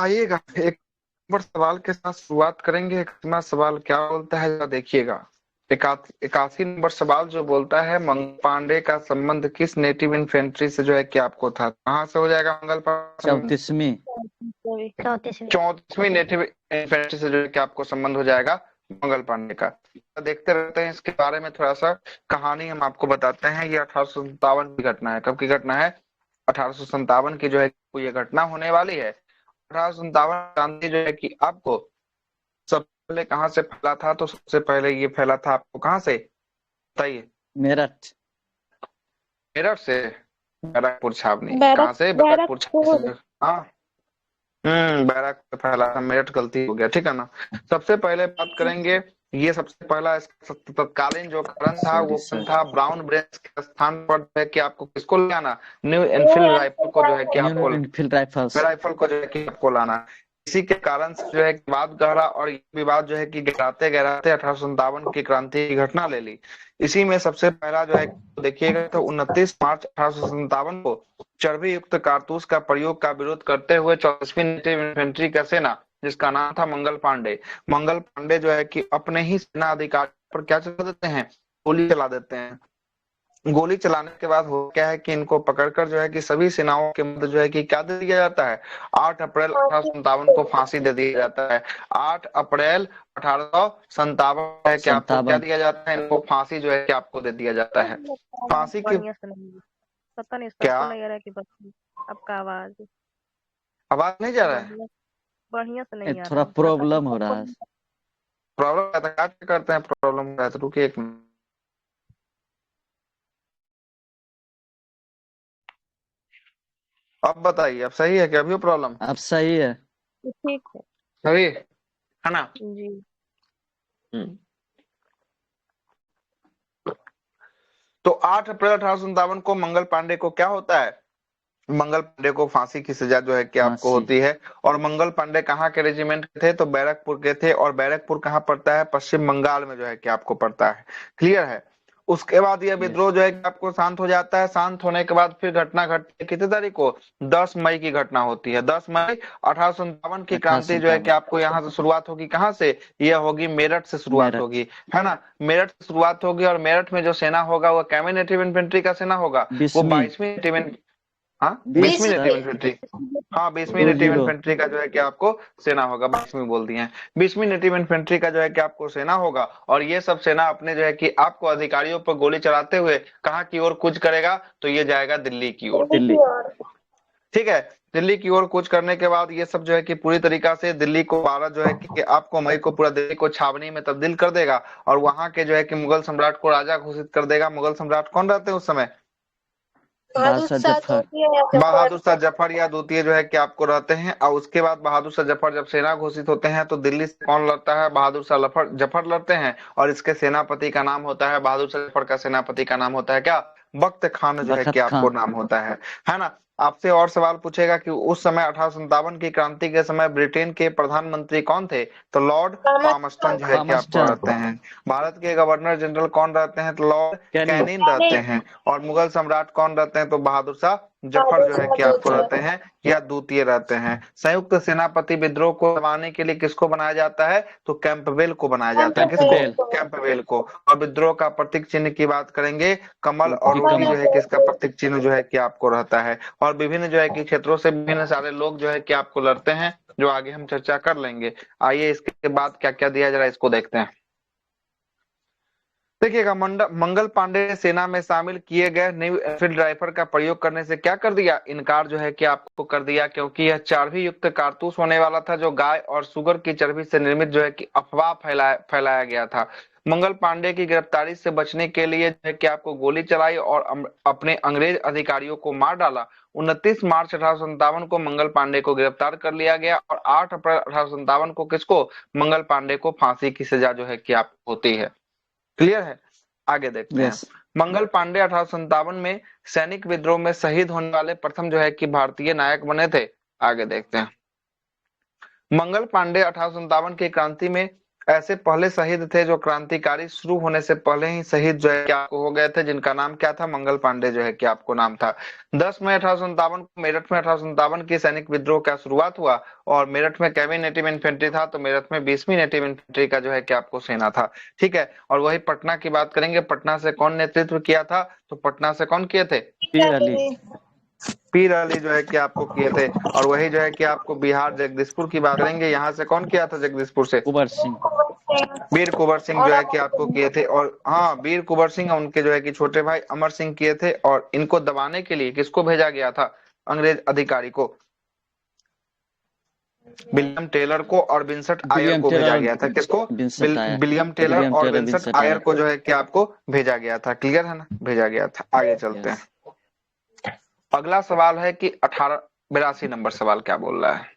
आइएगा, एक नंबर सवाल के साथ शुरुआत करेंगे। एक सवाल क्या बोलता है जरा देखिएगा। 81 नंबर सवाल जो बोलता है, मंगल पांडे का संबंध किस नेटिव इन्फेंट्री से जो है कि आपको था? कहाँ से हो जाएगा मंगल पांडे? 34वीं 34वीं नेटिव इन्फेंट्री से जो है कि आपको संबंध हो जाएगा मंगल पांडे का। देखते रहते हैं इसके बारे में थोड़ा सा कहानी हम आपको बताते हैं। ये 1857 की घटना है। कब की घटना है? 1857 की जो है ये घटना होने वाली है। 1857 क्रांति जो है कि आपको सबसे पहले कहाँ से फैला था? तो सबसे पहले ये फैला था आपको कहाँ से बताइए? मेरठ। मेरठ से। बैरकपुर छावनी कहाँ से? बैरकपुर छावनी से। हाँ, बैरक पे फैला था, मेरठ गलती हो गया, ठीक है ना। सबसे पहले बात करेंगे, ये सबसे पहला इसका तत्कालीन जो कारण था सॉरी वो सर। था ब्राउन ब्रेस के स्थान पर जो है कि आपको किसको लाना? न्यू एनफील्ड राइफल को जो है कि न्यू आपको इनफील्ड राइफल्स। राइफल को जो है कि आपको लाना। इसी के कारण से जो है कि विवाद गहरा, और ये विवाद जो है कि गहराते गहराते 1857 की क्रांति की घटना ले ली। इसी में सबसे पहला जो है देखिएगा तो 29 मार्च 1857 को चर्बी युक्त कारतूस का प्रयोग का विरोध करते हुए 34वीं नेटिव इन्फेंट्री का सेना, जिसका नाम था मंगल पांडे जो है कि अपने ही सेना अधिकारी पर क्या चला देते हैं? गोली चला देते हैं। गोली चलाने के बाद हो क्या है कि इनको पकड़कर जो है कि सभी सेनाओं के मध्य जो है कि क्या दे दिया जाता है? 8 अप्रैल 1857 को फांसी दे दिया जाता है। 8 अप्रैल 1857 है कि आपको क्या 57। दिया जाता है? इनको फांसी जो है कि आपको दे दिया जाता है। फांसी की बढ़िया से नहीं, पता नहीं क्या सबको लग रहा है कि बस आपका आवाज आवाज नहीं जा रहा है? बढ़िया बढ़िया से नहीं आ थोड़ा रहा है, पता नहीं प्रॉब्लम हो सबको रहा है। प्रॉब्लम है तो क्या करते हैं? प्रॉब्लम है तो रुकिए एक मिनट। अब बताइए, अब सही है क्या? अभी प्रॉब्लम अब सही है। ठीक है सही है ना? जी। हम्म। तो 8 अप्रैल 1857 को मंगल पांडे को क्या होता है? मंगल पांडे को फांसी की सजा जो है कि आपको फांसी। होती है। और मंगल पांडे कहाँ के रेजिमेंट के थे? तो बैरकपुर के थे। और बैरकपुर कहाँ पड़ता है? पश्चिम बंगाल में जो है कि आपको पड़ता है। क्लियर है? उसके बाद यह यस। विद्रोह जो है कि आपको शांत हो जाता है। शांत होने के बाद फिर घटना घटती है कितनी तारीख को? 10 मई की घटना होती है। 10 मई 1857 की क्रांति जो है कि 1857। आपको यहाँ से शुरुआत होगी। कहाँ से? यह होगी मेरठ से शुरुआत मेरठ। होगी, है ना। मेरठ से शुरुआत होगी और मेरठ में जो सेना होगा वो कैमी नेटिव इन्फेंट्री का सेना होगा। वो 20वीं। 22वीं नेटिव, हाँ 20 20वीं नेटिव सर। इन्फेंट्री। हाँ 20वीं नेटिव 20। इन्फेंट्री का जो है कि आपको सेना होगा। 22वीं बोल दिए हैं। 20वीं नेटिव इन्फेंट्री का जो है कि आपको सेना होगा। और ये सब सेना अपने जो है कि आपको अधिकारियों पर गोली चलाते हुए कहाँ की ओर कूच करेगा? तो ये जाएगा दिल्ली की ओर। दिल्ली। ठीक है। दिल्ली की ओर कूच करने के बाद ये सब जो है कि पूरी तरीका से दिल्ली को 12 जो है कि आपको मई को पूरा दिल्ली को छावनी में तब्दील कर देगा। और वहां के जो है कि मुगल सम्राट को राजा घोषित कर देगा। मुगल सम्राट कौन रहते हैं उस समय? बादशाह जफर। बहादुर शाह जफर या द्वितीय जो है कि आपको रहते हैं। और उसके बाद बहादुर शाह जफर जब सेना घोषित होते हैं तो दिल्ली से कौन लड़ता है? बहादुर शाह जफर लड़ते हैं। और इसके सेनापति का नाम होता है, बहादुर शाह जफर का सेनापति का नाम होता है क्या? बख्त खान जो है कि बखत आपको खान। नाम होता है ना। आपसे और सवाल पूछेगा कि उस समय 1857 की क्रांति के समय ब्रिटेन के प्रधानमंत्री कौन थे? तो लॉर्ड पामस्टन जो है कि आपको पामस्टन। रहते हैं। भारत के गवर्नर जनरल कौन रहते हैं? तो लॉर्ड कैनिंग। कैनिंग रहते हैं। और मुगल सम्राट कौन रहते हैं? तो बहादुर शाह जफर जो है कि आपको रहते हैं या द्वितीय रहते हैं। संयुक्त सेनापति विद्रोह को दबाने के लिए किसको बनाया जाता है? तो कैंपबेल को बनाया जाता है। किसको? कैंपबेल। कैंपबेल को। और विद्रोह का प्रतीक चिन्ह की बात करेंगे, कमल और ये रोटी जो कमल। है कि इसका प्रतीक चिन्ह जो है कि आपको रहता है। और विभिन्न जो है कि क्षेत्रों से विभिन्न सारे लोग जो है कि आपको लड़ते हैं, जो आगे हम चर्चा कर लेंगे। आइए इसके बाद क्या क्या दिया जरा इसको देखते हैं। देखिएगा, मंगल पांडे ने सेना में शामिल किए गए न्यू एनफील्ड राइफल का प्रयोग करने से क्या कर दिया? इनकार जो है कि आपको कर दिया, क्योंकि यह चर्बी युक्त कारतूस होने वाला था जो गाय और सुगर की चर्बी से निर्मित जो है कि अफवाह फैलाया गया था। मंगल पांडे की गिरफ्तारी से बचने के लिए जो है कि आपको गोली चलाई और अपने अंग्रेज अधिकारियों को मार डाला। 29 मार्च 1857 को मंगल पांडे को गिरफ्तार कर लिया गया और 8 अप्रैल 1857 को किसको? मंगल पांडे को फांसी की सजा जो है कि आपको होती है। क्लियर है? आगे देखते हैं। यस। मंगल पांडे 1857 में सैनिक विद्रोह में शहीद होने वाले प्रथम जो है कि भारतीय नायक बने थे। आगे देखते हैं। मंगल पांडे 1857 की क्रांति में ऐसे पहले शहीद थे जो क्रांतिकारी शुरू होने से पहले ही शहीद जो है क्या हो गए थे, जिनका नाम क्या था, मंगल पांडे जो है कि आपको नाम था। 10 मई 1857 को मेरठ में 1857 की सैनिक विद्रोह का शुरुआत हुआ और मेरठ में केवी नेटिव इन्फेंट्री था, तो मेरठ में 20वीं नेटिव इन्फेंट्री का जो है कि आपको सेना था। ठीक है, और वही पटना की बात करेंगे, पटना से कौन नेतृत्व किया था, तो पटना से कौन किए थे, पीर अली। पीर अली जो है कि आपको किए थे। और वही जो है कि आपको बिहार जगदीशपुर की बात करेंगे, यहाँ से कौन किया था जगदीशपुर से, कुंवर सिंह। वीर कुंवर सिंह जो है कि आपको किए थे। और हाँ, वीर कुंवर सिंह उनके जो है कि छोटे भाई अमर सिंह किए थे। और इनको दबाने के लिए किसको भेजा गया था, अंग्रेज अधिकारी को, विलियम टेलर को और विंसेंट आयर विलियम को भेजा टेलर, गया था। किसको, Vincent Eyre. William Taylor William और Taylor, Vincent Vincent Eyre Eyre. को जो है कि आपको भेजा गया था। क्लियर है ना, भेजा गया था। आगे चलते यस। हैं। अगला सवाल है कि 1882 नंबर सवाल क्या बोल रहा है।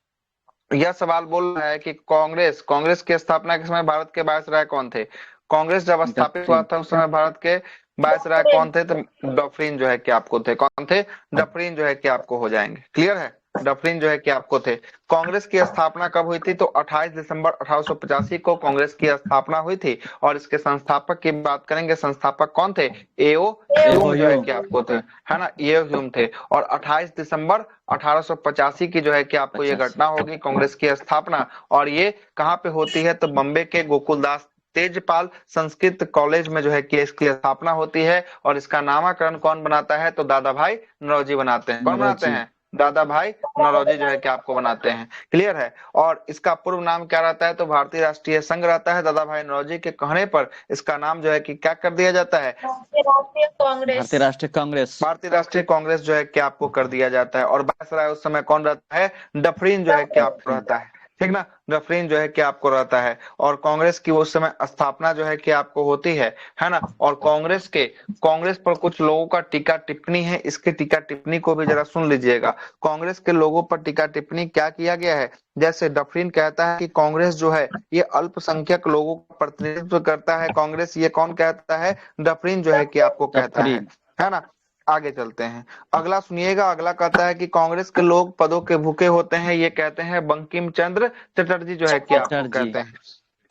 यह सवाल बोल रहा है कि कांग्रेस कांग्रेस की स्थापना के समय भारत के वायसराय कौन थे। कांग्रेस जब स्थापित हुआ डफरिन। था उस समय भारत के वायसराय कौन थे, तो डफरिन जो है कि आपको थे। कौन थे, डफरिन जो है कि आपको हो जाएंगे। क्लियर है, डफरिन जो है कि आपको थे। कांग्रेस की स्थापना कब हुई थी, तो 28 दिसंबर 1885 को कांग्रेस की स्थापना हुई थी। और इसके संस्थापक की बात करेंगे, संस्थापक कौन थे, एओ ह्यूम जो है कि आपको थे, है ना, एओ ह्यूम थे। और 28 दिसंबर 1885 की जो है कि आपको ये 85। घटना होगी, कांग्रेस की स्थापना। और ये कहाँ पे होती है, तो बम्बे के गोकुलदास तेजपाल संस्कृत कॉलेज में जो है कि इसकी स्थापना होती है। और इसका नामकरण कौन बनाता है, तो दादा भाई नौरोजी बनाते हैं। कौन बनाते नौरोजी। हैं, दादा भाई नौरोजी जो है कि आपको बनाते हैं। क्लियर है। और इसका पूर्व नाम क्या रहता है, तो भारतीय राष्ट्रीय संघ रहता है। दादा भाई नौरोजी के कहने पर इसका नाम जो है कि क्या कर दिया जाता है, भारतीय राष्ट्रीय कांग्रेस। भारतीय राष्ट्रीय कांग्रेस जो है कि आपको कर दिया जाता है। और वायसराय उस समय कौन रहता है, डफरीन जो है कि आपको डफरिन। रहता है। ठीक ना, डफरीन जो है कि आपको रहता है। और कांग्रेस की उस समय स्थापना जो है कि आपको होती है ना। और कांग्रेस पर कुछ लोगों का टीका टिप्पणी है, इसके टीका टिप्पणी को भी जरा सुन लीजिएगा। कांग्रेस के लोगों पर टीका टिप्पणी क्या किया गया है, जैसे डफरीन कहता है कि कांग्रेस जो है ये अल्पसंख्यक लोगों का प्रतिनिधित्व करता है। कांग्रेस, ये कौन कहता है, डफरीन जो है कि आपको कहता डफरिन। है ना। आगे चलते हैं। अगला सुनिएगा, अगला कहता है कि कांग्रेस के लोग पदों के भूखे होते हैं, ये कहते हैं बंकिम चंद्र चटर्जी जो है कि आपको चटर्जी। कहते हैं।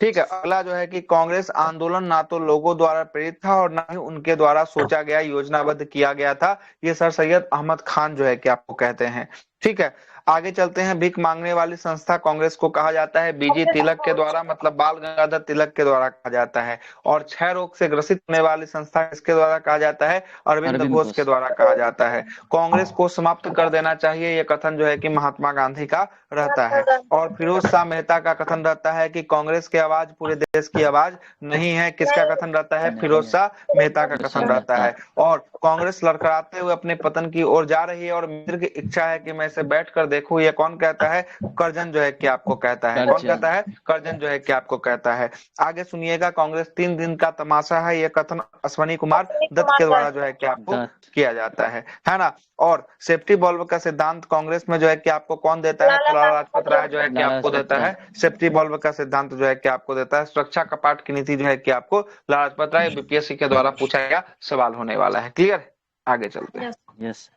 ठीक है, अगला जो है कि कांग्रेस आंदोलन ना तो लोगों द्वारा प्रेरित था और ना ही उनके द्वारा सोचा गया योजनाबद्ध किया गया था, ये सर सैयद अहमद खान जो है कि आपको कहते हैं। ठीक है, आगे चलते हैं। भीख मांगने वाली संस्था कांग्रेस को कहा जाता है बीजी तिलक के द्वारा, मतलब बाल गंगाधर तिलक के द्वारा कहा जाता है। और क्षय रोग से ग्रसित होने वाली संस्था किसके द्वारा कहा जाता है, अरविंद अरविंद घोष के घोष। द्वारा कहा जाता है। कांग्रेस को समाप्त कर देना चाहिए, ये कथन जो है कि महात्मा गांधी का रहता है। और फिरोज शाह मेहता का कथन रहता है कि कांग्रेस की आवाज पूरे देश की आवाज नहीं है। किसका कथन रहता है, फिरोज नहीं है। शाह मेहता का फिरोज शाह कथन रहता मेहता। है। और कांग्रेस लड़खड़ाते हुए अपने पतन की ओर जा रही है और मित्र की इच्छा है कि मैं इसे बैठकर देखूं, ये कौन कहता है, करजन जो है कि आपको कहता है। कौन करजन। कहता है, करजन जो है कि आपको कहता है। आगे सुनिएगा, कांग्रेस 3 दिन का तमाशा है, ये कथन अश्वनी कुमार दत्त के द्वारा जो है कि आपको दत्त। किया जाता है ना। और सेफ्टी बल्ब का सिद्धांत कांग्रेस में जो है कि आपको कौन देता है, तो लाला लाजपत राय जो है कि लाला आपको लाजपत देता राय। है। सेफ्टी बल्ब का सिद्धांत जो है कि आपको देता है। सुरक्षा कपाट की नीति जो है कि आपको लाला लाजपत राय, बीपीएससी के द्वारा पूछा गया सवाल होने वाला है। क्लियर, आगे चलते हैं। यस।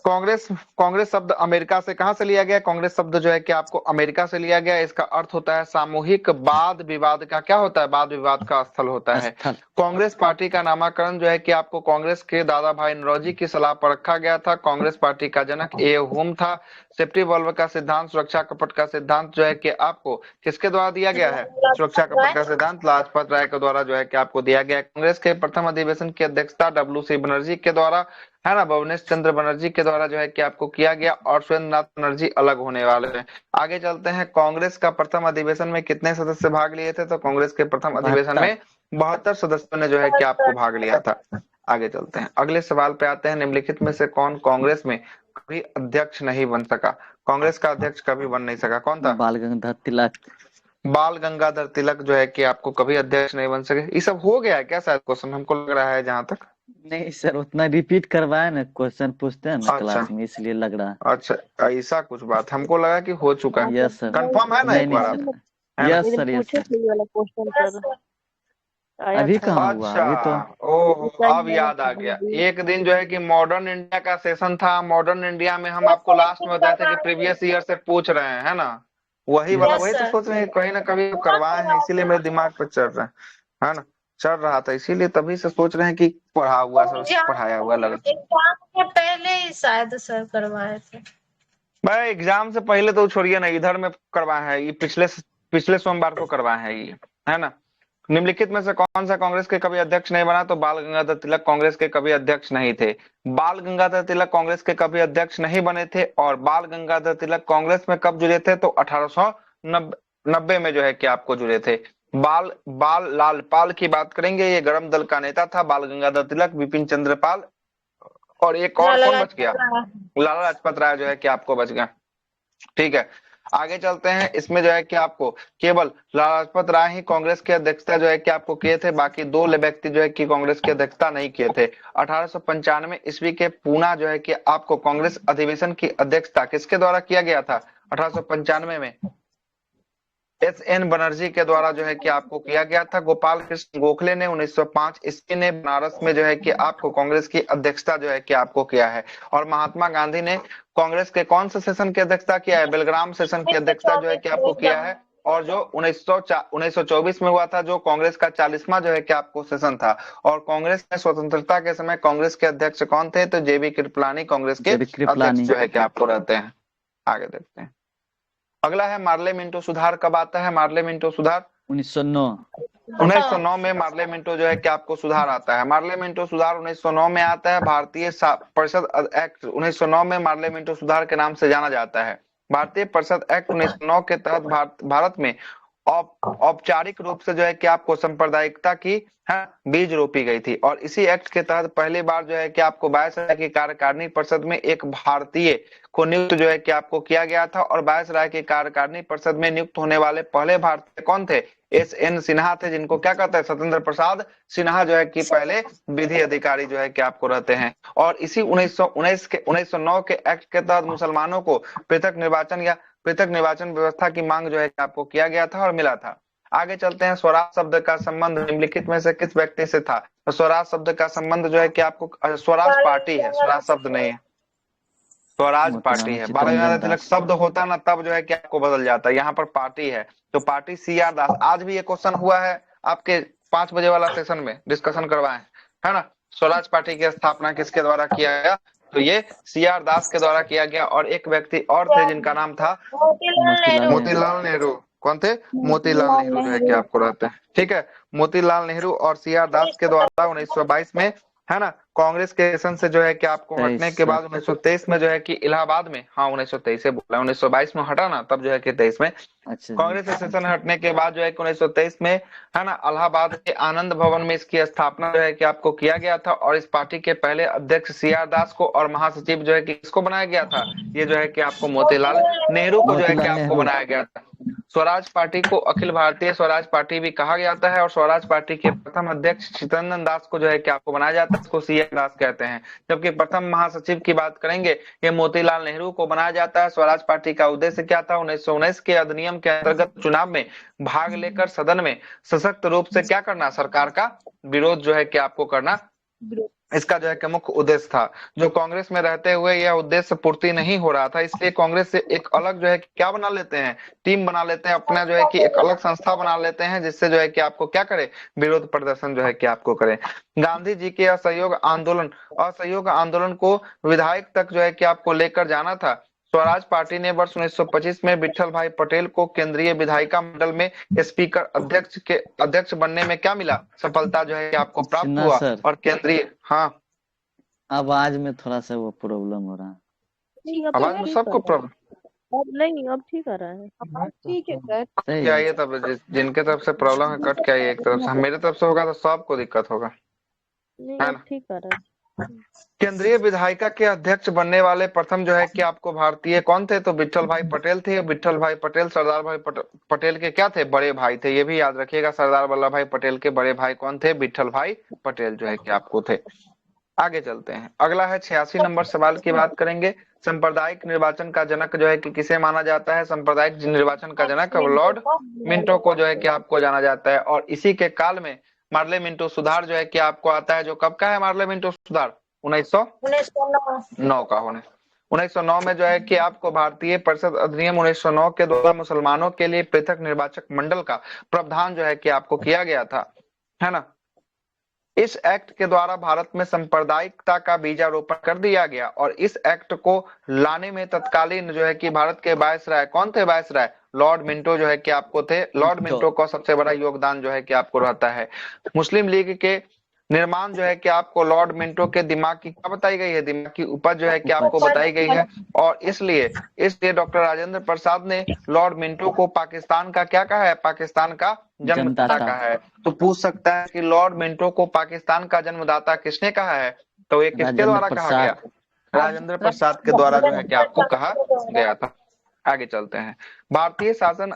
कांग्रेस कांग्रेस शब्द अमेरिका से कहां से लिया गया, कांग्रेस शब्द जो है कि आपको अमेरिका से लिया गया। इसका अर्थ होता है सामूहिक वाद विवाद का, क्या होता है, वाद विवाद का स्थल होता है। स्थल। कांग्रेस पार्टी का नामकरण जो है कि आपको कांग्रेस के दादा भाई नौरोजी की सलाह पर रखा गया था। कांग्रेस पार्टी का जनक ए ह्यूम था। सेफ्टी बल्ब का सिद्धांत, सुरक्षा कपट का सिद्धांत जो है कि आपको किसके द्वारा दिया गया है, सुरक्षा कपट का सिद्धांत लाजपत राय के द्वारा जो है कि आपको दिया गया। कांग्रेस के प्रथम अधिवेशन की अध्यक्षता डब्ल्यू.सी. बनर्जी के द्वारा, है ना, भुवनेश चंद्र बनर्जी के द्वारा जो है कि आपको किया गया। और सुरेंद्र नाथ बनर्जी अलग होने वाले हैं। आगे चलते हैं। कांग्रेस का प्रथम अधिवेशन में कितने सदस्य भाग लिए थे, तो कांग्रेस के प्रथम अधिवेशन 72। में 72 सदस्यों ने जो है कि आपको भाग लिया था। आगे चलते हैं, अगले सवाल पे आते हैं। निम्नलिखित में से कौन कांग्रेस में कभी अध्यक्ष नहीं बन सका, कांग्रेस का अध्यक्ष कभी बन नहीं सका, कौन था, बाल गंगाधर तिलक। बाल गंगाधर तिलक जो है कि आपको कभी अध्यक्ष नहीं बन सके। ये सब हो गया है क्या, शायद क्वेश्चन हमको लग रहा है जहां तक। नहीं सर, उतना रिपीट करवाए ना, क्वेश्चन पूछते हैं ना अच्छा क्लास में, इसलिए लग रहा अच्छा, ऐसा कुछ बात, हमको लगा कि हो चुका है। है। Yes sir. कंफर्म है ना, नहीं एक नहीं बार सर। आप, है ना। यस एक दिन सर, यस पूछे सर। थे ये वाला क्वेश्चन सर, आया अभी था। कहाँ हुआ, अच्छा, अभी तो। ओहो, अब सही है याद आ गया। एक दिन जो है कि मॉडर्न इंडिया का सेशन था। मॉडर्न इंडिया में हम आपको लास्ट में बताए थे कि प्रीवियस ईयर से पूछ रहे हैं, है ना। वही वाला, यस वही तो सर। सोच रहे हैं कहीं ना कभी तो पूरा करवाए हैं, इसीलिए करवाते मेरे हैं। दिमाग पर चढ़ रहा है ना, चढ़ रहा था, इसीलिए तभी से सोच रहे हैं कि पढ़ा हुआ सर, पढ़ाया हुआ लगा। एग्जाम के पहले ही शायद सर करवाए थे। भाई एग्जाम से पहले तो छोड़िए ना, इधर में करवाए हैं, ये पिछले सोमवार को करवाए हैं ये, है ना। निम्नलिखित में से कौन सा कांग्रेस के कभी अध्यक्ष नहीं बना? तो बाल गंगाधर तिलक कांग्रेस के कभी अध्यक्ष नहीं थे। बाल गंगाधर तिलक कांग्रेस के कभी अध्यक्ष नहीं बने थे। और बाल गंगाधर तिलक कांग्रेस में कब जुड़े थे? तो 1890 में जो है कि आपको जुड़े थे। बाल बाल लाल पाल की बात करेंगे, ये गरम दल का नेता था बाल गंगाधर तिलक, बिपिन चंद्र पाल, और एक और लाला कौन बच गया? लाजपत राय। लाला लाजपत राय जो है कि आपको बच गया। ठीक है, आगे चलते हैं। इसमें जो है कि आपको केवल लाला लाजपत राय ही कांग्रेस की अध्यक्षता जो है कि आपको किए थे, बाकी दो व्यक्ति जो है कि कांग्रेस की अध्यक्षता नहीं किए थे। 1895 ईस्वी के पूना जो है कि आपको कांग्रेस अधिवेशन की अध्यक्षता किसके द्वारा किया गया था? 1895 में एस.एन. बनर्जी के द्वारा जो है कि आपको किया गया था। गोपाल कृष्ण गोखले ने 1905 ईस्वी ने बनारस में जो है कि आपको कांग्रेस की अध्यक्षता जो है कि आपको किया है। और महात्मा गांधी ने कांग्रेस के कौन से सेशन की अध्यक्षता किया है? बेलग्राम सेशन की अध्यक्षता जो है कि आपको किया है। और जो 1924 में हुआ था, जो कांग्रेस का 40वां जो है कि आपको सेशन था। और कांग्रेस में स्वतंत्रता के समय कांग्रेस के अध्यक्ष कौन थे? तो जेबी कृपलानी कांग्रेस के जेबी अध्यक्ष कृपलानी। जो है कि आपको रहते हैं। आगे देखते हैं, अगला है मार्ले मिंटो सुधार। कब आता है मार्ले मिंटो सुधार? 1909। 1909 में मार्ले मिंटो जो है कि आपको सुधार आता है। मार्ले मिंटो सुधार 1909 में आता है। भारतीय परिषद एक्ट 1909 में मार्ले मिंटो सुधार के नाम से जाना जाता है। भारतीय परिषद एक्ट 1909 के तहत भारत में औपचारिक रूप से जो है कि आपको सांप्रदायिकता की बीज रोपी गई थी। और इसी एक्ट के तहत पहली बार जो है कि आपको 22 राय की कार्यकारिणी परिषद में एक भारतीय को नियुक्त जो है कि आपको किया गया था। और 22 राय की कार्यकारिणी परिषद में नियुक्त होने वाले पहले भारतीय कौन थे? एस.एन. सिन्हा थे, जिनको क्या कहते हैं? सत्येंद्र प्रसाद सिन्हा जो है कि पहले विधि अधिकारी जो है कि आपको रहते हैं। और इसी 1909 के एक्ट के तहत मुसलमानों को पृथक निर्वाचन व्यवस्था की मांग जो है कि आपको किया गया था और मिला था। आगे चलते हैं, स्वराज शब्द का संबंध निम्नलिखित में से किस व्यक्ति से था? तो स्वराज शब्द का संबंध जो है कि आपको, स्वराज पार्टी है, स्वराज शब्द नहीं है, स्वराज पार्टी है। बाल गंगाधर तिलक शब्द होता ना तब जो है कि आपको बदल जाता है, यहाँ पर पार्टी है तो पार्टी सी.आर. दास। आज भी ये क्वेश्चन हुआ है आपके 5 बजे वाला सेशन में, डिस्कशन करवाए है ना। स्वराज पार्टी की स्थापना किसके द्वारा किया गया? तो ये सी.आर. दास के द्वारा किया गया। और एक व्यक्ति और थे जिनका नाम था मोतीलाल नेहरू। मोतीलाल नेहरू। कौन थे? मोतीलाल नेहरू जो है कि आपको रहते हैं। ठीक है, मोतीलाल नेहरू और सी.आर. दास के द्वारा 1922 में, है ना, कांग्रेस के सेशन से जो है कि आपको हटने के बाद 1923 में जो है कि इलाहाबाद में, हाँ 1923 से बोला, 1922 में हटा ना, तब जो है कि 23 में अच्छा कांग्रेस से सेशन हटने के बाद जो है कि 1923 में, है ना, इलाहाबाद के आनंद भवन में इसकी स्थापना जो है कि आपको किया गया था। और इस पार्टी के पहले अध्यक्ष सी.आर. दास को और महासचिव जो है कि किसको बनाया गया था? ये जो है कि आपको मोतीलाल नेहरू को जो है कि आपको बनाया गया था। स्वराज पार्टी को अखिल भारतीय स्वराज पार्टी भी कहा जाता है। और स्वराज पार्टी के प्रथम अध्यक्ष चित्तरंजन दास को जो है कि आपको बनाया जाता है, इसको सी.आर. दास कहते हैं। जबकि प्रथम महासचिव की बात करेंगे, ये मोतीलाल नेहरू को बनाया जाता है। स्वराज पार्टी का उद्देश्य क्या था? 1919 के अधिनियम के अंतर्गत चुनाव में भाग लेकर सदन में सशक्त रूप से क्या करना? सरकार का विरोध जो है कि आपको करना, इसका जो है कि मुख्य उद्देश्य था। जो कांग्रेस में रहते हुए यह उद्देश्य पूर्ति नहीं हो रहा था, इसलिए कांग्रेस से एक अलग जो है कि क्या बना लेते हैं? टीम बना लेते हैं, अपना जो है कि एक अलग संस्था बना लेते हैं, जिससे जो है कि आपको क्या करे? विरोध प्रदर्शन जो है कि आपको करे। गांधी जी के असहयोग आंदोलन को विधायक तक जो है कि आपको लेकर जाना था। स्वराज पार्टी ने वर्ष 1925 में विट्ठल भाई पटेल को केंद्रीय विधायिका मंडल में स्पीकर अध्यक्ष बनने में क्या मिला? सफलता जो है कि आपको प्राप्त सिन्हा हुआ। सर। और केंद्रीय, हाँ आवाज में थोड़ा सा वो प्रॉब्लम हो रहा है। नहीं, अब आवाज में ठीक सबको आ रहा है। अब नहीं, अब ठीक आ रहा है। अब ठीक है सर। सही क्या है। ये तब जिनके तरफ से प्रॉब्लम है कट क्या, ये एक तरफ से मेरे तरफ से होगा तो सबको दिक्कत होगा, नहीं, है अब ना। ठीक आ रहा है। केंद्रीय विधायिका के अध्यक्ष बनने वाले प्रथम जो है कि आपको भारतीय कौन थे? तो विट्ठल भाई पटेल थे। विट्ठल भाई पटेल सरदार भाई पटेल के क्या थे? बड़े भाई थे। ये भी याद रखिएगा, सरदार वल्लभ भाई पटेल के बड़े भाई कौन थे? विट्ठल भाई पटेल जो है कि आपको थे। आगे चलते हैं, अगला है 86 नंबर सवाल की बात करेंगे। सांप्रदायिक निर्वाचन का जनक जो है कि किसे माना जाता है? सांप्रदायिक निर्वाचन का जनक लॉर्ड मिंटो को जो है कि आपको जाना जाता है। और इसी के काल में मार्ले मिंटो सुधार जो है कि आपको आता है, जो कब का है मार्ले मिंटो सुधार? 1909 का होने 1909 में जो है कि आपको भारतीय परिषद अधिनियम 1909 के द्वारा मुसलमानों के लिए पृथक निर्वाचक मंडल का प्रावधान जो है कि आपको किया गया था, है ना। इस एक्ट के द्वारा भारत में सांप्रदायिकता का बीजारोपण कर दिया गया और इस एक्ट को लाने में तत्कालीन जो है कि भारत के वायसराय कौन थे? वायसराय लॉर्ड मिंटो जो है कि आपको थे। लॉर्ड मिंटो का सबसे बड़ा योगदान जो है कि आपको रहता है। मुस्लिम लीग के निर्माण जो है कि आपको लॉर्ड मिंटो के दिमाग की क्या बताई गई है? दिमाग की उपज जो है कि आपको बताई गई है। और इसलिए डॉक्टर राजेंद्र प्रसाद ने लॉर्ड मिंटो को पाकिस्तान का क्या कहा है? पाकिस्तान का जन्मदाता जन्मदाता। कहा है। तो पूछ सकता है कि लॉर्ड मिंटो को पाकिस्तान का जन्मदाता किसने कहा है? तो ये किसके राजेंद्र द्वारा कहा गया? प्रसाद। राजेंद्र प्रसाद के द्वारा जो है कि आपको कहा गया था। आगे चलते हैं। भारतीय शासन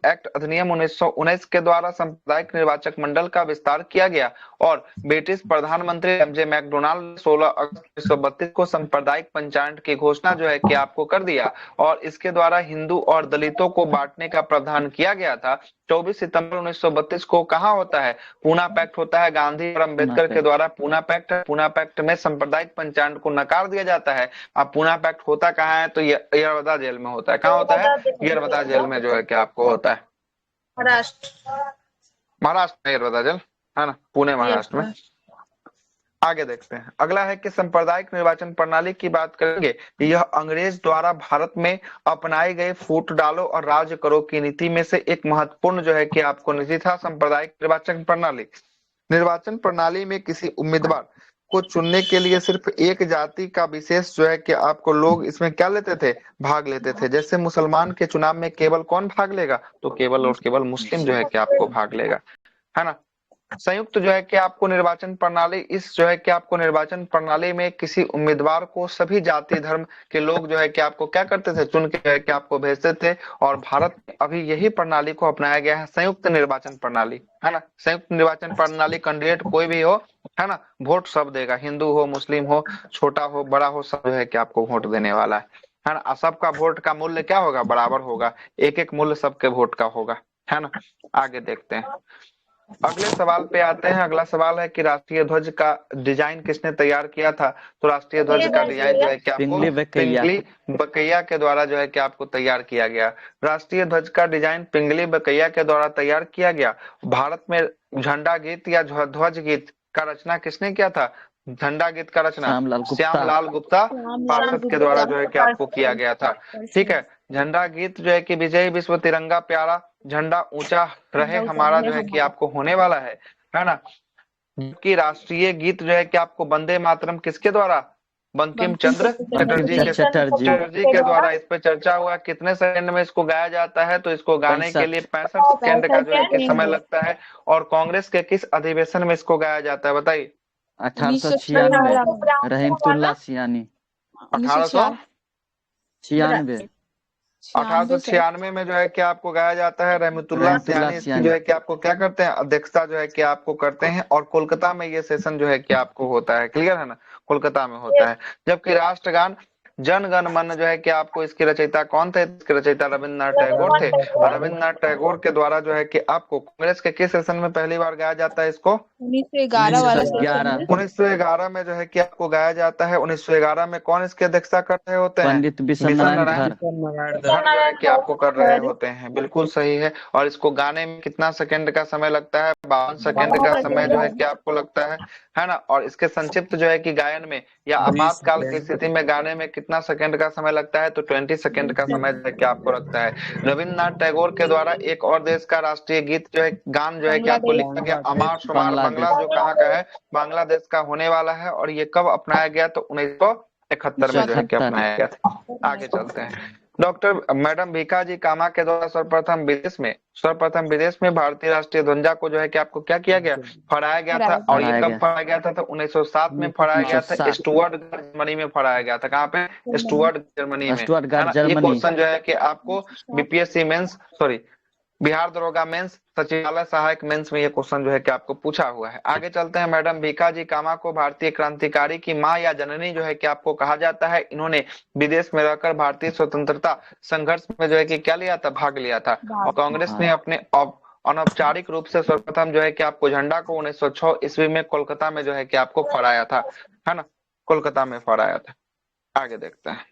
एक्ट अधिनियम 1919 के द्वारा सांप्रदायिक निर्वाचक मंडल का विस्तार किया गया और ब्रिटिश प्रधानमंत्री एमजे मैकडोनाल्ड ने 16 अगस्त 1932 को सांप्रदायिक पंचायत की घोषणा जो है कि आपको कर दिया और इसके द्वारा हिंदू और दलितों को बांटने का प्रावधान किया गया था। 24 सितंबर 1932 को कहाँ होता है? पूना पैक्ट होता है। गांधी और अंबेडकर के द्वारा पूना पैक्ट है। पूना पैक्ट में सांप्रदायिक पंचायत को नकार दिया जाता है। अब पूना पैक्ट होता कहाँ है? तो यरवदा जेल में होता है। कहाँ होता है? यरवदा जेल में जो है कि आपको होता है। महाराष्ट्र में यरवदा जेल, है ना, पुणे महाराष्ट्र में। आगे देखते हैं। अगला है कि सांप्रदायिक निर्वाचन प्रणाली की बात करेंगे। यह अंग्रेज द्वारा भारत में अपनाए गए फूट डालो और राज्य करो की नीति में से एक महत्वपूर्ण जो है कि आपको नीति था सांप्रदायिक निर्वाचन प्रणाली। निर्वाचन प्रणाली में किसी उम्मीदवार को चुनने के लिए सिर्फ एक जाति का विशेष जो है कि आपको लोग इसमें क्या लेते थे? भाग लेते थे। जैसे मुसलमान के चुनाव में केवल कौन भाग लेगा? तो केवल और केवल मुस्लिम जो है कि आपको भाग लेगा, है ना। संयुक्त जो है कि आपको निर्वाचन प्रणाली, इस जो है कि आपको निर्वाचन प्रणाली में किसी उम्मीदवार को सभी जाति धर्म के लोग जो है कि आपको क्या करते थे? चुन के जो है कि आपको भेजते थे। और भारत में अभी यही प्रणाली को अपनाया गया है, संयुक्त निर्वाचन प्रणाली, है ना। संयुक्त निर्वाचन प्रणाली कैंडिडेट कोई भी हो, है ना, वोट सब देगा। हिंदू हो, मुस्लिम हो, छोटा हो, बड़ा हो, सब जो है कि आपको वोट देने वाला है ना। सबका वोट का मूल्य क्या होगा? बराबर होगा। एक एक मूल्य सबके वोट का होगा, है ना। आगे देखते हैं। अगले सवाल पे आते हैं। अगला सवाल है कि राष्ट्रीय ध्वज का डिजाइन किसने तैयार किया था? तो राष्ट्रीय ध्वज का डिजाइन जो है कि आपको पिंगली बकैया के द्वारा जो है कि आपको तैयार किया गया। राष्ट्रीय ध्वज का डिजाइन पिंगली बकैया के द्वारा तैयार किया गया। भारत में झंडा गीत या ध्वज गीत का रचना किसने किया था? झंडा गीत का रचना श्यामलाल गुप्ता पार्षद के द्वारा जो है कि आपको किया गया था। ठीक है। झंडा गीत जो है कि विजय विश्व तिरंगा प्यारा, झंडा ऊंचा रहे हमारा जो है कि आपको होने वाला है ना। जबकि राष्ट्रीय गीत जो है कि आपको वंदे मातरम किसके द्वारा? बंकिम चंद्र चटर्जी के द्वारा इस पे चर्चा हुआ। कितने सेकंड में इसको गाया जाता है? तो इसको गाने के लिए 65 सेकंड का जो है कि समय लगता है। और कांग्रेस के किस अधिवेशन में इसको गाया जाता है? बताइए। 1896 रहीमतुल्लाह सियानी। 1896 1896 में जो है कि आपको गाया जाता है। रहमतुल्लाह सियानी इसकी जो है कि आपको क्या करते हैं? अध्यक्षता जो है कि आपको करते हैं। और कोलकाता में ये सेशन जो है कि आपको होता है। क्लियर है ना, कोलकाता में होता है। जबकि राष्ट्रगान जन गण मन जो है कि आपको इसके रचयिता कौन थे? इसके रचयिता रविन्द्रनाथ टैगोर थे। और रविन्द्रनाथ टैगोर के द्वारा जो है कि आपको कांग्रेस के किस सेशन में पहली बार गाया जाता है इसको? 1911 में जो है कि आपको गाया जाता है। 1911 में कौन इसकी अध्यक्षता कर रहे होते हैं? पंडित बिशन नारायण धर कि आपको कर रहे होते हैं। बिल्कुल सही है। और इसको गाने में कितना सेकंड का समय लगता है? 52 सेकंड का समय जो है कि आपको लगता है ना। और इसके संक्षिप्त जो है कि गायन में या आपातकाल की स्थिति में गाने में कितना सेकंड का समय लगता है? तो 20 सेकंड का समय जो है कि आपको लगता है। रविन्द्रनाथ टैगोर के द्वारा एक और देश का राष्ट्रीय गीत जो है गान जो है कि आपको लिखा गया, अमार शुमार बांग्ला, जो कहाँ का है? बांग्लादेश का होने वाला है। और ये कब अपनाया गया? तो 1971 में जो है कि अपनाया गया था। आगे चलते हैं। डॉक्टर मैडम भीखाजी कामा के द्वारा सर्वप्रथम विदेश में भारतीय राष्ट्रीय ध्वजा को जो है कि आपको क्या किया गया? फहराया गया था। और ये कब फहराया गया था? तो 1907 में फहराया गया था। स्टुअर्ट जर्मनी में फहराया गया था। कहाँ पे? स्टुअर्ट जर्मनी में। ये क्वेश्चन जो है कि आपको बीपीएससी मेंस बिहार दरोगा मेंस सचिवालय सहायक मेंस में ये क्वेश्चन जो है कि आपको पूछा हुआ है। आगे चलते हैं। मैडम भीखाजी कामा को भारतीय क्रांतिकारी की मां या जननी जो है कि आपको कहा जाता है। इन्होंने विदेश में रहकर भारतीय स्वतंत्रता संघर्ष में जो है कि क्या लिया था? भाग लिया था। और कांग्रेस ने अपने अनौपचारिक रूप से सर्वप्रथम जो है कि आपको झंडा को 1906 ईस्वी में कोलकाता में जो है कि आपको फहराया था, है ना, कोलकाता में फहराया था। आगे देखते हैं।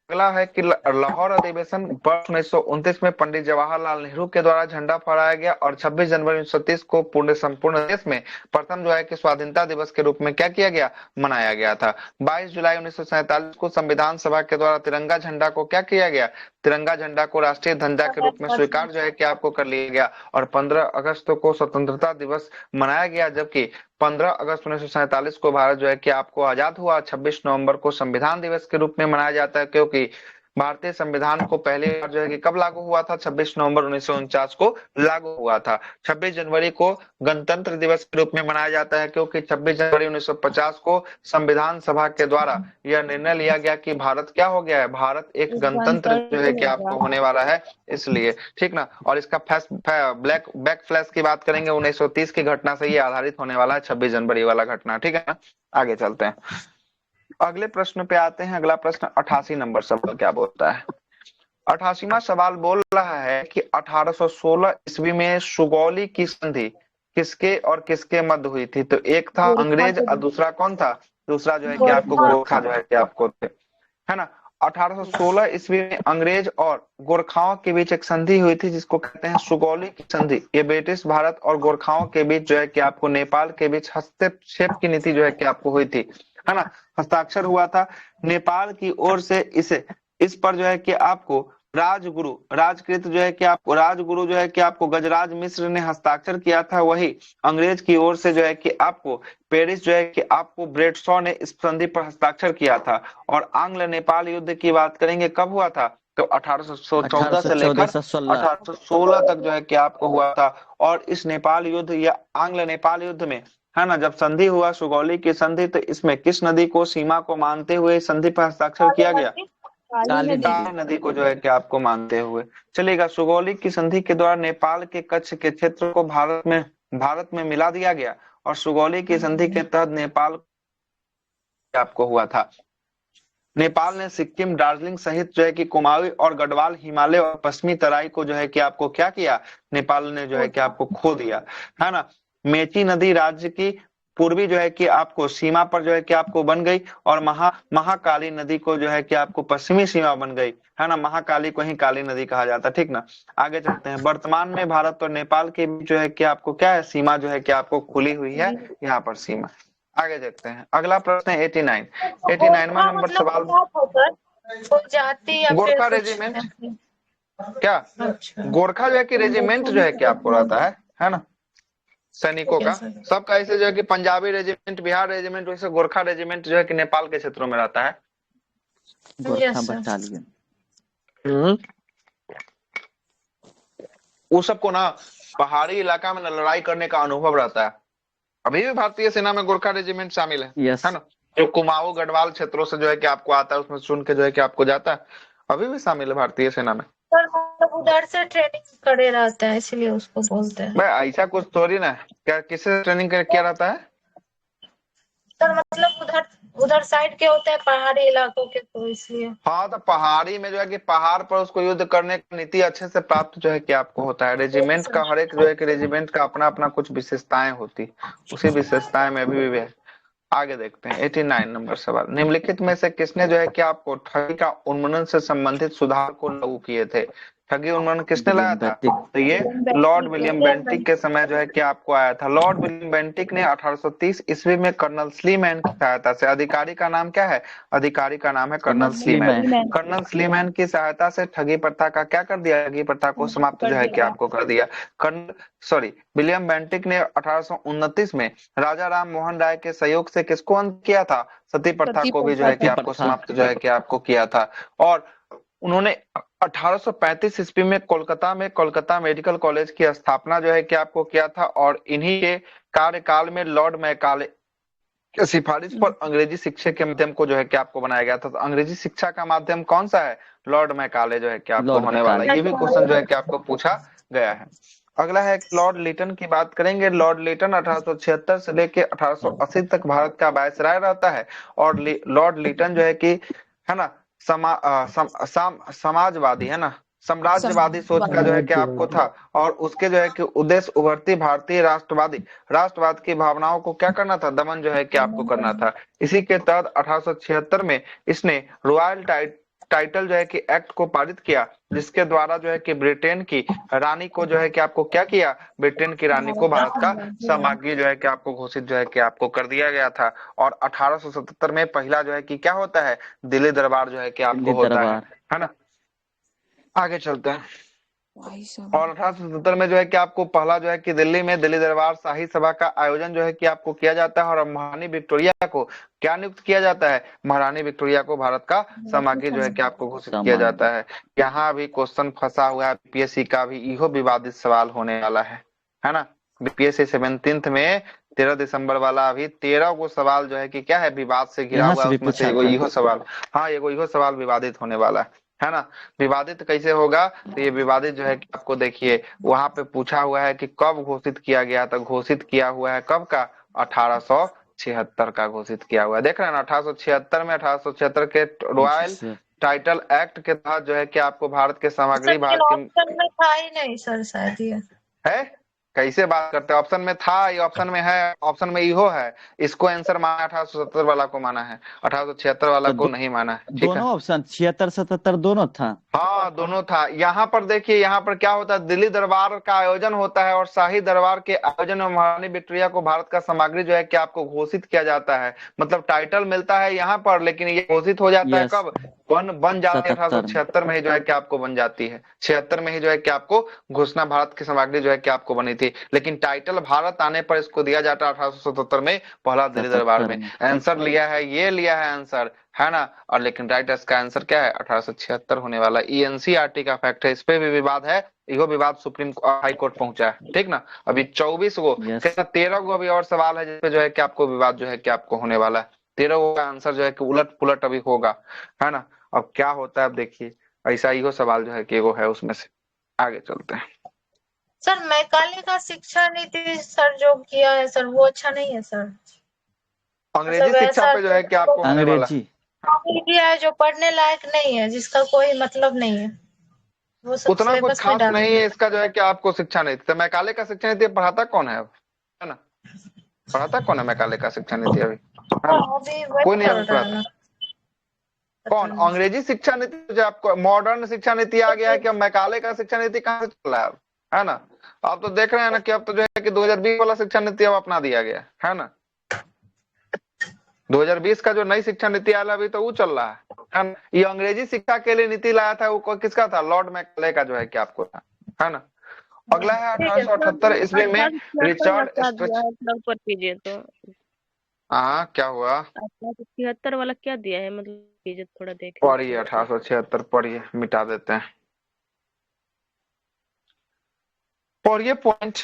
अगला है कि लाहौर अधिवेशन वर्ष 1929 में पंडित जवाहरलाल नेहरू के द्वारा झंडा फहराया गया और 26 जनवरी 1930 को संपूर्ण देश में प्रथम जो है कि स्वाधीनता दिवस के रूप में क्या किया गया, मनाया गया था। 22 जुलाई 1947 को संविधान सभा के द्वारा तिरंगा झंडा को क्या किया गया, तिरंगा झंडा को राष्ट्रीय झंडा के रूप में स्वीकार जो है कि आपको कर लिया गया और 15 अगस्त को स्वतंत्रता दिवस मनाया गया, जबकि 15 अगस्त 1947 को भारत जो है कि आपको आजाद हुआ। 26 नवंबर को संविधान दिवस के रूप में मनाया जाता है, क्योंकि भारतीय संविधान को पहली बार जो है कि कब लागू हुआ था, 26 नवंबर 1949 को लागू हुआ था। 26 जनवरी को गणतंत्र दिवस के रूप में मनाया जाता है, क्योंकि 26 जनवरी 1950 को संविधान सभा के द्वारा यह निर्णय लिया गया कि भारत क्या हो गया है, भारत एक गणतंत्र जो है कि आपको होने वाला है, इसलिए ठीक ना। और इसका बैक फ्लैश की बात करेंगे 1930 की घटना से ये आधारित होने वाला है, 26 जनवरी वाला घटना, ठीक है ना। आगे चलते हैं, अगले प्रश्न पे आते हैं। अगला प्रश्न 88 नंबर सवाल क्या बोलता है। 88वां सवाल बोल रहा है कि 1816 ईस्वी में सुगौली की संधि किसके और किसके मध्य हुई थी। तो एक था अंग्रेज और दूसरा कौन था, दूसरा जो है कि आपको गोरखा जो है कि आपको थे, है ना। 1816 ईस्वी में अंग्रेज और गोरखाओं के बीच एक संधि हुई थी जिसको कहते हैं सुगौली की संधि। ये ब्रिटिश भारत और गोरखाओं के बीच जो है कि आपको नेपाल के बीच हस्तक्षेप की नीति जो है कि आपको हुई थी, है ना। हस्ताक्षर हुआ था नेपाल की ओर से, इस पर जो है कि आपको राजकृत जो है कि आपको राजगुरु जो है कि आपको गजराज मिश्र ने हस्ताक्षर किया था। वही अंग्रेज की ओर से जो है कि आपको पेरिस जो है कि आपको ब्रेडशॉ ने इस संधि पर हस्ताक्षर किया था। और आंग्ल नेपाल युद्ध की बात करेंगे कब हुआ था, तो 1814 से लेकर 1816 तक जो है कि आपको हुआ था। और इस नेपाल युद्ध या आंग्ल नेपाल युद्ध में, है ना, जब संधि हुआ सुगौली की संधि, तो इसमें किस नदी को सीमा को मानते हुए संधि पर हस्ताक्षर किया गया, काली नदी को जो है कि आपको मानते हुए चलेगा। सुगौली की संधि के द्वारा नेपाल के कच्छ के क्षेत्र को भारत में मिला दिया गया और सुगौली की संधि के तहत नेपाल आपको हुआ था। नेपाल ने सिक्किम, दार्जिलिंग सहित जो है कि कुमाऊं और गढ़वाल, हिमालय और पश्चिमी तराई को जो है कि आपको क्या किया, नेपाल ने जो है कि आपको खो दिया, है ना। मेची नदी राज्य की पूर्वी जो है कि आपको सीमा पर जो है कि आपको बन गई और महाकाली नदी को जो है कि आपको पश्चिमी सीमा बन गई, है ना। महाकाली को ही काली नदी कहा जाता है, ठीक ना। आगे चलते हैं। वर्तमान में भारत और नेपाल के बीच जो है कि आपको क्या है, सीमा जो है कि आपको खुली हुई है, यहाँ पर सीमा। आगे देखते हैं, अगला प्रश्न है 89वां नंबर सवाल। गोरखा रेजिमेंट क्या, गोरखा जो है कि रेजिमेंट जो है कि आपको रहता है ना, सैनिकों का सबका। ऐसे जो है कि पंजाबी रेजिमेंट, बिहार रेजिमेंट, वैसे गोरखा रेजिमेंट जो है कि नेपाल के क्षेत्रों में रहता है। वो सबको ना पहाड़ी इलाका में लड़ाई करने का अनुभव रहता है। अभी भी भारतीय सेना में गोरखा रेजिमेंट शामिल है ना, जो कुमाऊं गढ़वाल क्षेत्रों से जो है कि आपको आता है, उसमें चुन के जो है कि आपको जाता है, अभी भी शामिल है भारतीय सेना में। उधर से ट्रेनिंग करे रहता है, इसलिए उसको बोलते हैं। भाई ऐसा कुछ थोड़ी ना, क्या किससे ट्रेनिंग किया रहता है, सर मतलब उधर साइड के होते हैं पहाड़ी इलाकों के, तो इसलिए। हाँ, तो पहाड़ी में जो है कि पहाड़ पर उसको युद्ध करने की नीति अच्छे से प्राप्त जो है कि आपको होता है। रेजिमेंट का हर एक जो है कि रेजिमेंट का अपना अपना कुछ विशेषताएं होती, उसी विशेषताएं में अभी भी है। आगे देखते हैं 89 नंबर सवाल। निम्नलिखित में से किसने जो है कि आपको ठगी का उन्मूलन से संबंधित सुधार को लागू किए थे। ठगी उन्मूलन किसने लाया था, तो ये लॉर्ड विलियम बेंटिक के समय जो है कि आपको आया था। लॉर्ड विलियम बेंटिक ने 1830 ईस्वी में कर्नल स्लीमैन की सहायता से, अधिकारी का नाम क्या है, अधिकारी का नाम है कर्नल स्लीमैन। कर्नल स्लीमैन की सहायता से ठगी प्रथा का क्या कर दिया, ठगी प्रथा को समाप्त जो है कि आपको कर दिया। विलियम बेंटिक ने 1829 में राजा राम मोहन राय के सहयोग से किसको अंत किया था, सती प्रथा को भी जो है कि आपको समाप्त जो है कि आपको किया था। और उन्होंने 1835 ईस्वी में कोलकाता मेडिकल कॉलेज की स्थापना जो है कि आपको किया था। और इन्हीं के कार्यकाल में लॉर्ड मैकाले की सिफारिश पर अंग्रेजी शिक्षा के माध्यम को जो है कि आपको बनाया गया था। तो अंग्रेजी शिक्षा का माध्यम कौन सा है, लॉर्ड मैकाले जो है कि आपको होने वाला है। ये भी क्वेश्चन जो है कि आपको पूछा गया है। अगला है लॉर्ड लिटन की बात करेंगे। लॉर्ड लिटन 1876 से लेके 1880 तक भारत का वायसराय रहता है। और लॉर्ड लिटन जो है कि, है ना, समाजवादी, है ना, साम्राज्यवादी सोच का जो है कि आपको था, और उसके जो है कि उद्देश्य उभरती भारतीय राष्ट्रवाद की भावनाओं को क्या करना था, दमन जो है कि आपको करना था। इसी के तहत 1876 में इसने रॉयल टाइटल जो है कि एक्ट को पारित किया, जिसके द्वारा जो है कि ब्रिटेन की रानी को जो है कि आपको क्या किया, ब्रिटेन की रानी को भारत का साम्राज्य जो है कि आपको घोषित जो है कि आपको कर दिया गया था। और 1877 में पहला जो है कि क्या होता है, दिल्ली दरबार जो है कि आपको दिल्ली होता दरबार। है ना। आगे चलते हैं। और 1877 में जो है कि आपको पहला जो है कि दिल्ली में दिल्ली दरबार शाही सभा का आयोजन जो है कि आपको किया जाता है, और महारानी विक्टोरिया को क्या नियुक्त किया जाता है, महारानी विक्टोरिया को भारत का साम्राज्य जो है कि आपको घोषित किया जाता है। यहाँ भी क्वेश्चन फंसा हुआ है बीपीएससी का भी, इहो विवादित सवाल होने वाला है ना। बीपीएससी 17th में 13 दिसंबर वाला अभी 13 को सवाल जो है कि क्या है, विवाद से घिरा हुआ है, उसमें से एगो इहो सवाल, हाँ एगो इहो सवाल विवादित होने वाला है ना। विवादित कैसे होगा, तो ये विवादित जो है कि आपको देखिए वहां पे पूछा हुआ है कि कब घोषित किया गया, तो घोषित किया हुआ है कब का, 1876 का घोषित किया हुआ है। देख रहे हैं ना, 1876 में 1876 के रॉयल टाइटल एक्ट के तहत जो है कि आपको भारत के सामग्री भारत की ऑप्शन में था ही नहीं सर शायद ये है। कैसे बात करते हैं, ऑप्शन में था, ये ऑप्शन में है, ऑप्शन में इहो है। इसको आंसर माना 1877 वाला को माना है, 1876 वाला को नहीं माना है। ठीक है, दोनों ऑप्शन 76 77 दोनों था। हाँ दोनों था। यहाँ पर देखिए, यहाँ पर क्या होता है, दिल्ली दरबार का आयोजन होता है, और शाही दरबार के आयोजन में महारानी विक्टोरिया को भारत का सामग्री जो है कि आपको घोषित किया जाता है, मतलब टाइटल मिलता है यहाँ पर, लेकिन ये घोषित हो जाता है कब, बन जाती है 1876 में ही जो है कि आपको बन जाती है, 76 में ही जो है कि आपको घोषणा भारत की सामग्री जो है कि आपको बनी थी, लेकिन टाइटल भारत आने पर इसको दिया जाता है 1877 में पहला दिल्ली दरबार में। आंसर लिया है, ये लिया है आंसर, है ना। और लेकिन राइट इसका आंसर क्या है, 1876 होने वाला। एनसीईआरटी का फैक्ट है, इस पे भी विवाद है, इहो विवाद सुप्रीम हाई कोर्ट पहुंचा है। ठीक ना, अभी 24 गो 13 गो अभी और सवाल है जिसपे जो है कि आपको विवाद जो है कि आपको होने वाला है। 13 गो का आंसर जो है कि उलट पुलट अभी होगा, है ना। अब क्या होता है, अब देखिए ऐसा इहो सवाल जो है कि एगो है उसमें से। आगे चलते हैं सर। मैकाले का शिक्षा नीति सर जो किया है सर, वो अच्छा नहीं है सर। अंग्रेजी शिक्षा पे जो है कि आपको होने वाला है जो पढ़ने लायक नहीं है, जिसका कोई मतलब नहीं है, वो सब उतना कुछ सिलेबस में खास डाल नहीं है इसका जो है कि आपको शिक्षा नीति। तो मैकाले का शिक्षा नीति पढ़ाता कौन है अब, है ना, पढ़ाता कौन है मैकाले का शिक्षा नीति अभी, है ना, कोई नहीं अभी पढ़ाता। कौन, अंग्रेजी शिक्षा नीति जो आपको मॉडर्न शिक्षा नीति आ गया है कि अब मैकाले का शिक्षा नीति कहाँ से चल रहा है अब, है ना। आप तो देख रहे हैं ना कि अब तो जो है कि 2020 वाला शिक्षा नीति अब अपना दिया गया है ना। 2020 का जो नई शिक्षा नीति आया अभी तो वो चल रहा है ना। ये अंग्रेजी शिक्षा के लिए नीति लाया था, वो किसका था, लॉर्ड मैकाले का जो है कि आपको था, है ना। अगला है 1878 ईस्वी में रिचर्ड पर कीजिए तो। हाँ क्या हुआ, 1876 वाला क्या दिया है, मतलब कीजिए थोड़ा देख। पढ़िए 1876 पढ़िए, मिटा देते हैं, पढ़िए पॉइंट।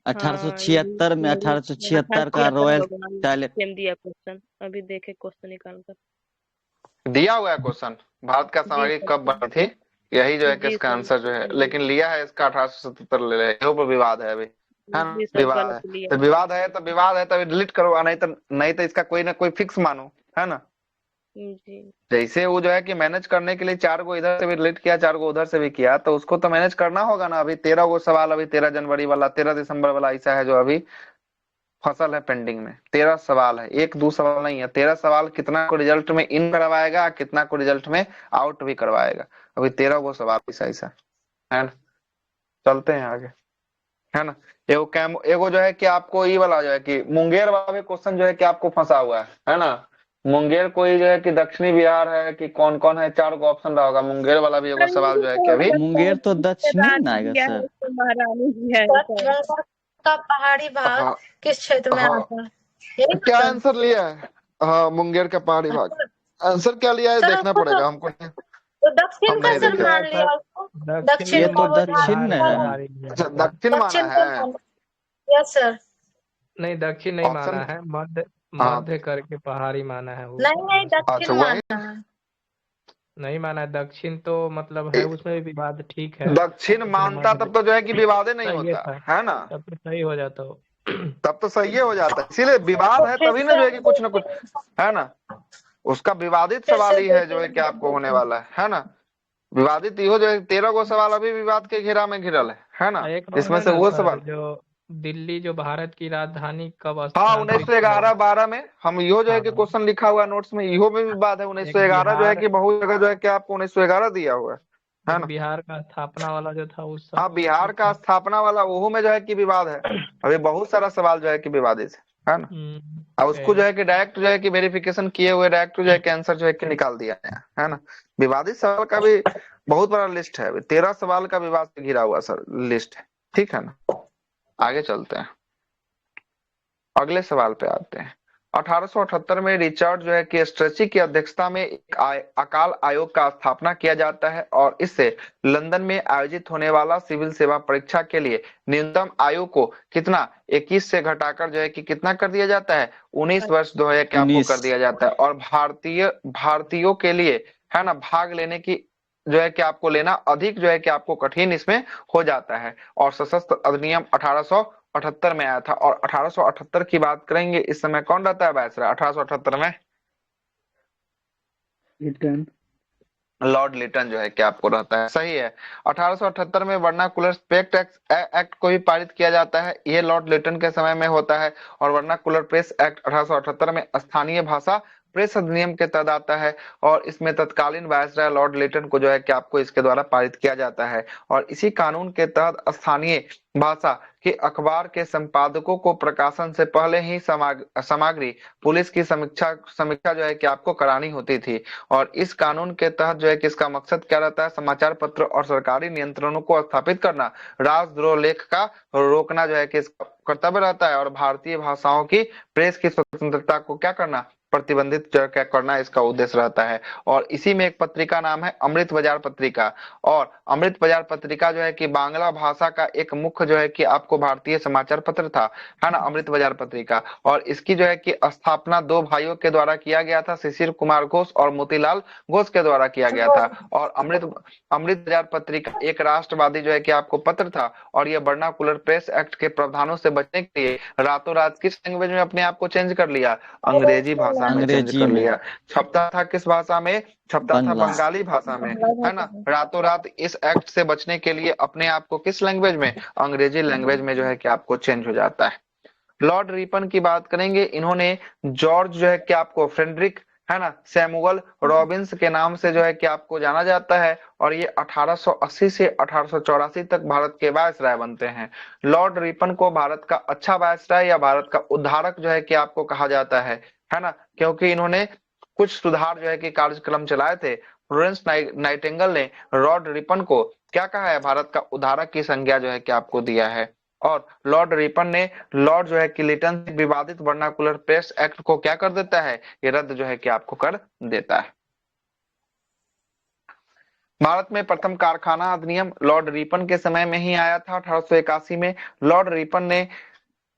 1876 में 1876 का रॉयल टाइटल दिया क्वेश्चन, अभी देखे क्वेश्चन निकाल कर दिया हुआ है क्वेश्चन, भारत का सामग्री कब बनी थी, यही जो है कि इसका आंसर जो है, लेकिन लिया है इसका 1877 ले ले, पर विवाद है अभी, है ना, विवाद है। तो विवाद है तो विवाद है तो डिलीट करो, नहीं तो इसका कोई ना कोई फिक्स मानो, है ना। जैसे वो जो है कि मैनेज करने के लिए 4 गो इधर से भी डिलीट किया, 4 गो उधर से भी किया, तो उसको तो मैनेज करना होगा ना। अभी 13 गो सवाल, अभी 13 जनवरी वाला, 13 दिसंबर वाला ऐसा है जो अभी फसल है पेंडिंग में। 13 सवाल है, 1-2 सवाल नहीं है, 13 सवाल। कितना को रिजल्ट में इन करवाएगा, कितना को रिजल्ट में आउट भी करवाएगा। अभी 13 गो सवाल ऐसा ऐसा है ना। चलते हैं आगे, है ना। एगो जो है कि आपको ये वाला जो है कि मुंगेर वाला भी क्वेश्चन जो है कि आपको फंसा हुआ है ना। मुंगेर कोई जो है कि दक्षिणी बिहार है कि कौन कौन है, 4 गो ऑप्शन रहा होगा। मुंगेर वाला भी एगो सवाल जो है कि अभी मुंगेर तो दक्षिणी में आएगा सर, का पहाड़ी भाग किस क्षेत्र में आता है, क्या आंसर लिया है। हाँ मुंगेर का पहाड़ी भाग, आंसर क्या लिया है देखना पड़ेगा हमको, तो दक्षिण का सर मान लिया, दक्षिण तो दक्षिण में है, दक्षिण माना है। यस सर, नहीं दक्षिण नहीं माना है, मध्य करके पहाड़ी माना है वो। नहीं दक्षिण माना है, नहीं माना है दक्षिण, तो मतलब है उसमें भी विवाद। ठीक है, दक्षिण मानता तब तो जो है कि विवाद नहीं होता है ना, तब तो सही हो जाता हो, तब तो सही हो जाता है। इसीलिए विवाद है तभी ना जो है कि कुछ ना कुछ, है ना। उसका विवादित सवाल ही है जो है कि आपको होने वाला है ना। विवादित इहो जो है 13 गो सवाल अभी विवाद के घेरा में घिरल है ना। एक और इसमें है से ना वो सर, सवाल, जो दिल्ली जो भारत की राजधानी कब हाँ उन्नीस स्थानांतरित सौ किया ग्यारह गया? बारह में हम इहो जो है कि हाँ, क्वेश्चन लिखा हुआ है नोट्स में, इहो में भी बात है। उन्नीस एक सौ ग्यारह जो है बिहार कि बहुत जगह जो है कि आपको 1911 दिया हुआ है एक ना। बिहार का स्थापना वाला जो था उस हाँ समय बिहार का उसमें। स्थापना वाला ओहो में जो है कि विवाद है। अभी बहुत सारा सवाल जो है कि विवादित है ना। और उसको जो है। है कि डायरेक्ट जो है कि वेरिफिकेशन किए हुए डायरेक्ट जो है कि आंसर जो है कि निकाल दिया गया है ना। विवादित सवाल का भी बहुत बड़ा लिस्ट है, अभी 13 सवाल का विवाद से घिरा हुआ सर लिस्ट है, ठीक है ना। आगे चलते हैं, अगले सवाल पे आते हैं। 1878 में रिचर्ड जो है कि स्ट्रेची की अध्यक्षता में एक अकाल आयोग का स्थापना किया जाता है और इससे लंदन में आयोजित होने वाला सिविल सेवा परीक्षा के लिए न्यूनतम आयु को कितना 21 से घटाकर जो है कि कितना कर दिया जाता है, 19 वर्ष जो है कि आपको 19। कर दिया जाता है। और भारतीयों के लिए है ना भाग लेने की जो है कि आपको लेना अधिक जो है कि आपको कठिन इसमें हो जाता है। और सशस्त्र अधिनियम 1878 में आया था। और 1878 की बात करेंगे, इस समय कौन रहता है वायसराय 1878 में? रिटर्न। लॉर्ड लिटन जो है कि आपको रहता है, सही है। 1878 में वर्नाकुलर प्रेस एक्ट को भी पारित किया जाता है, ये लॉर्ड लिटन के समय में होता है। और वर्नाकुलर प्रेस एक्ट 1878 में स्थानीय भाषा प्रेस अधिनियम के तहत आता है। और इसमें तत्कालीन वायसराय लॉर्ड लिटन को जो है कि आपको इसके द्वारा पारित किया जाता है। और इसी कानून के तहत स्थानीय भाषा के अखबार के संपादकों को प्रकाशन से पहले ही सामग्री पुलिस की समीक्षा समीक्षा जो है कि आपको करानी होती थी। और इस कानून के तहत जो है कि इसका मकसद क्या रहता है, समाचार पत्र और सरकारी नियंत्रणों को स्थापित करना, राजद्रोह लेख का रोकना जो है कि इसका कर्तव्य रहता है। और भारतीय भाषाओं की प्रेस की स्वतंत्रता को क्या करना, प्रतिबंधित जो है क्या करना, इसका उद्देश्य रहता है। और इसी में एक पत्रिका नाम है अमृत बाजार पत्रिका। और अमृत बाजार पत्रिका जो है कि बांग्ला भाषा का एक मुख्य जो है कि आपको भारतीय समाचार पत्र था, है ना, अमृत बाजार पत्रिका। और इसकी जो है कि स्थापना दो भाइयों के द्वारा किया गया था, शिशिर कुमार घोष और मोतीलाल घोष के द्वारा किया गया था। और अमृत अमृत बाजार पत्रिका एक राष्ट्रवादी जो है कि आपको पत्र था। और यह वर्नाकुलर प्रेस एक्ट के प्रावधानों से बचने के लिए रातों रात किस लैंग्वेज में अपने आप को चेंज कर लिया, अंग्रेजी भाषा में चेंज अंग्रेजी कर में। लिया। छपता था किस भाषा में, छपता था बंगला। बंगाली भाषा में, बांग्ला है भाषा ना। में। रातों रात इस एक्ट से बचने के लिए अपने आप को किस लैंग्वेज में, अंग्रेजी लैंग्वेज में जो है कि आपको चेंज हो जाता है। लॉर्ड रिपन की बात करेंगे, इन्होंने जॉर्ज जो है कि आपको फ्रेडरिक, है ना, सैमुअल रॉबिन्स के नाम से जो है कि आपको जाना जाता है। और ये 1880 से 1884 तक भारत के वायसराय बनते हैं। लॉर्ड रिपन को भारत का अच्छा वायसराय या भारत का उद्धारक जो है कि आपको कहा जाता है ना, क्योंकि इन्होंने कुछ सुधार जो है कि कार्यक्रम चलाए थे। फ्लोरेंस नाइटिंगेल ने लॉर्ड रिपन को क्या कहा है, भारत का उद्धारक की संज्ञा जो है कि आपको दिया है। और लॉर्ड रिपन ने लॉर्ड जो है कि लिटन से विवादित वर्नाकुलर प्रेस एक्ट को क्या कर देता है, ये रद्द जो है कि आपको कर देता है। भारत में प्रथम कारखाना अधिनियम लॉर्ड रिपन के समय में ही आया था 1881 में। लॉर्ड रिपन ने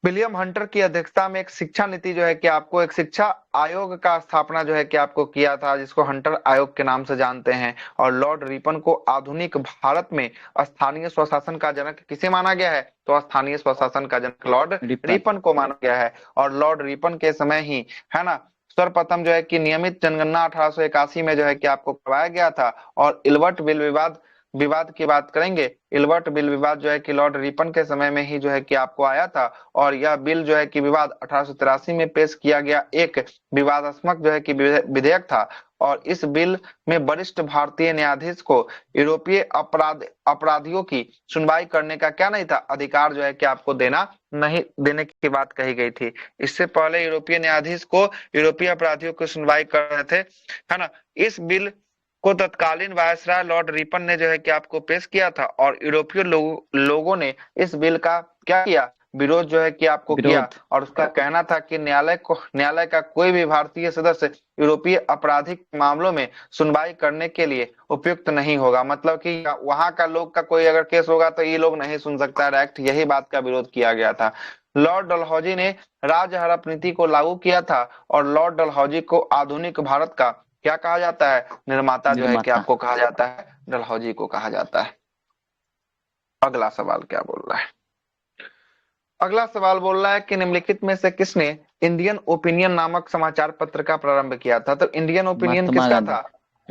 विलियम हंटर की अध्यक्षता में एक शिक्षा नीति जो है कि आपको एक शिक्षा आयोग का स्थापना जो है कि आपको किया था, जिसको हंटर आयोग के नाम से जानते हैं। और लॉर्ड रिपन को आधुनिक भारत में स्थानीय स्वशासन का जनक किसे माना गया है, तो स्थानीय स्वशासन का जनक लॉर्ड रिपन। रिपन को माना गया है। और लॉर्ड रिपन के समय ही, है ना, सर्वप्रथम जो है कि नियमित जनगणना 1881 में जो है कि आपको करवाया गया था। और इल्बर्ट बिल विवाद विवाद की बात करेंगे, इल्बर्ट बिल विवाद जो है कि लॉर्ड रिपन के समय में ही जो है कि आपको आया था। और यह बिल जो है कि विवाद 1883 में पेश किया गया एक विवादास्पद जो है कि विधेयक था। और इस बिल में वरिष्ठ भारतीय न्यायाधीश को यूरोपीय अपराधियों की सुनवाई करने का क्या नहीं था, अधिकार जो है कि आपको नहीं देने की बात कही गई थी। इससे पहले यूरोपीय न्यायाधीश को यूरोपीय अपराधियों की सुनवाई कर रहे थे, है ना। इस बिल को तत्कालीन वायसराय लॉर्ड रिपन ने जो है कि आपको पेश किया था। और यूरोपीय लोगों ने इस बिल का क्या किया, विरोध जो है कि आपको किया। और उसका कहना था कि न्यायालय का कोई भी भारतीय सदस्य यूरोपीय आपराधिक मामलों में सुनवाई करने के लिए उपयुक्त नहीं होगा। मतलब कि वहां का लोग का कोई अगर केस होगा तो ये लोग नहीं सुन सकता डायरेक्ट, यही बात का विरोध किया गया था। लॉर्ड डलहौजी ने राज्य हड़प नीति को लागू किया था। और लॉर्ड डलहौजी को आधुनिक भारत का क्या कहा जाता है, निर्माता जो है कि आपको कहा जाता है, डलहौजी को कहा जाता है। अगला सवाल क्या बोल रहा है, अगला सवाल बोल रहा है कि निम्नलिखित में से किसने इंडियन ओपिनियन नामक समाचार पत्र का प्रारंभ किया था। तो इंडियन ओपिनियन महात्मा किसका गांधी। था,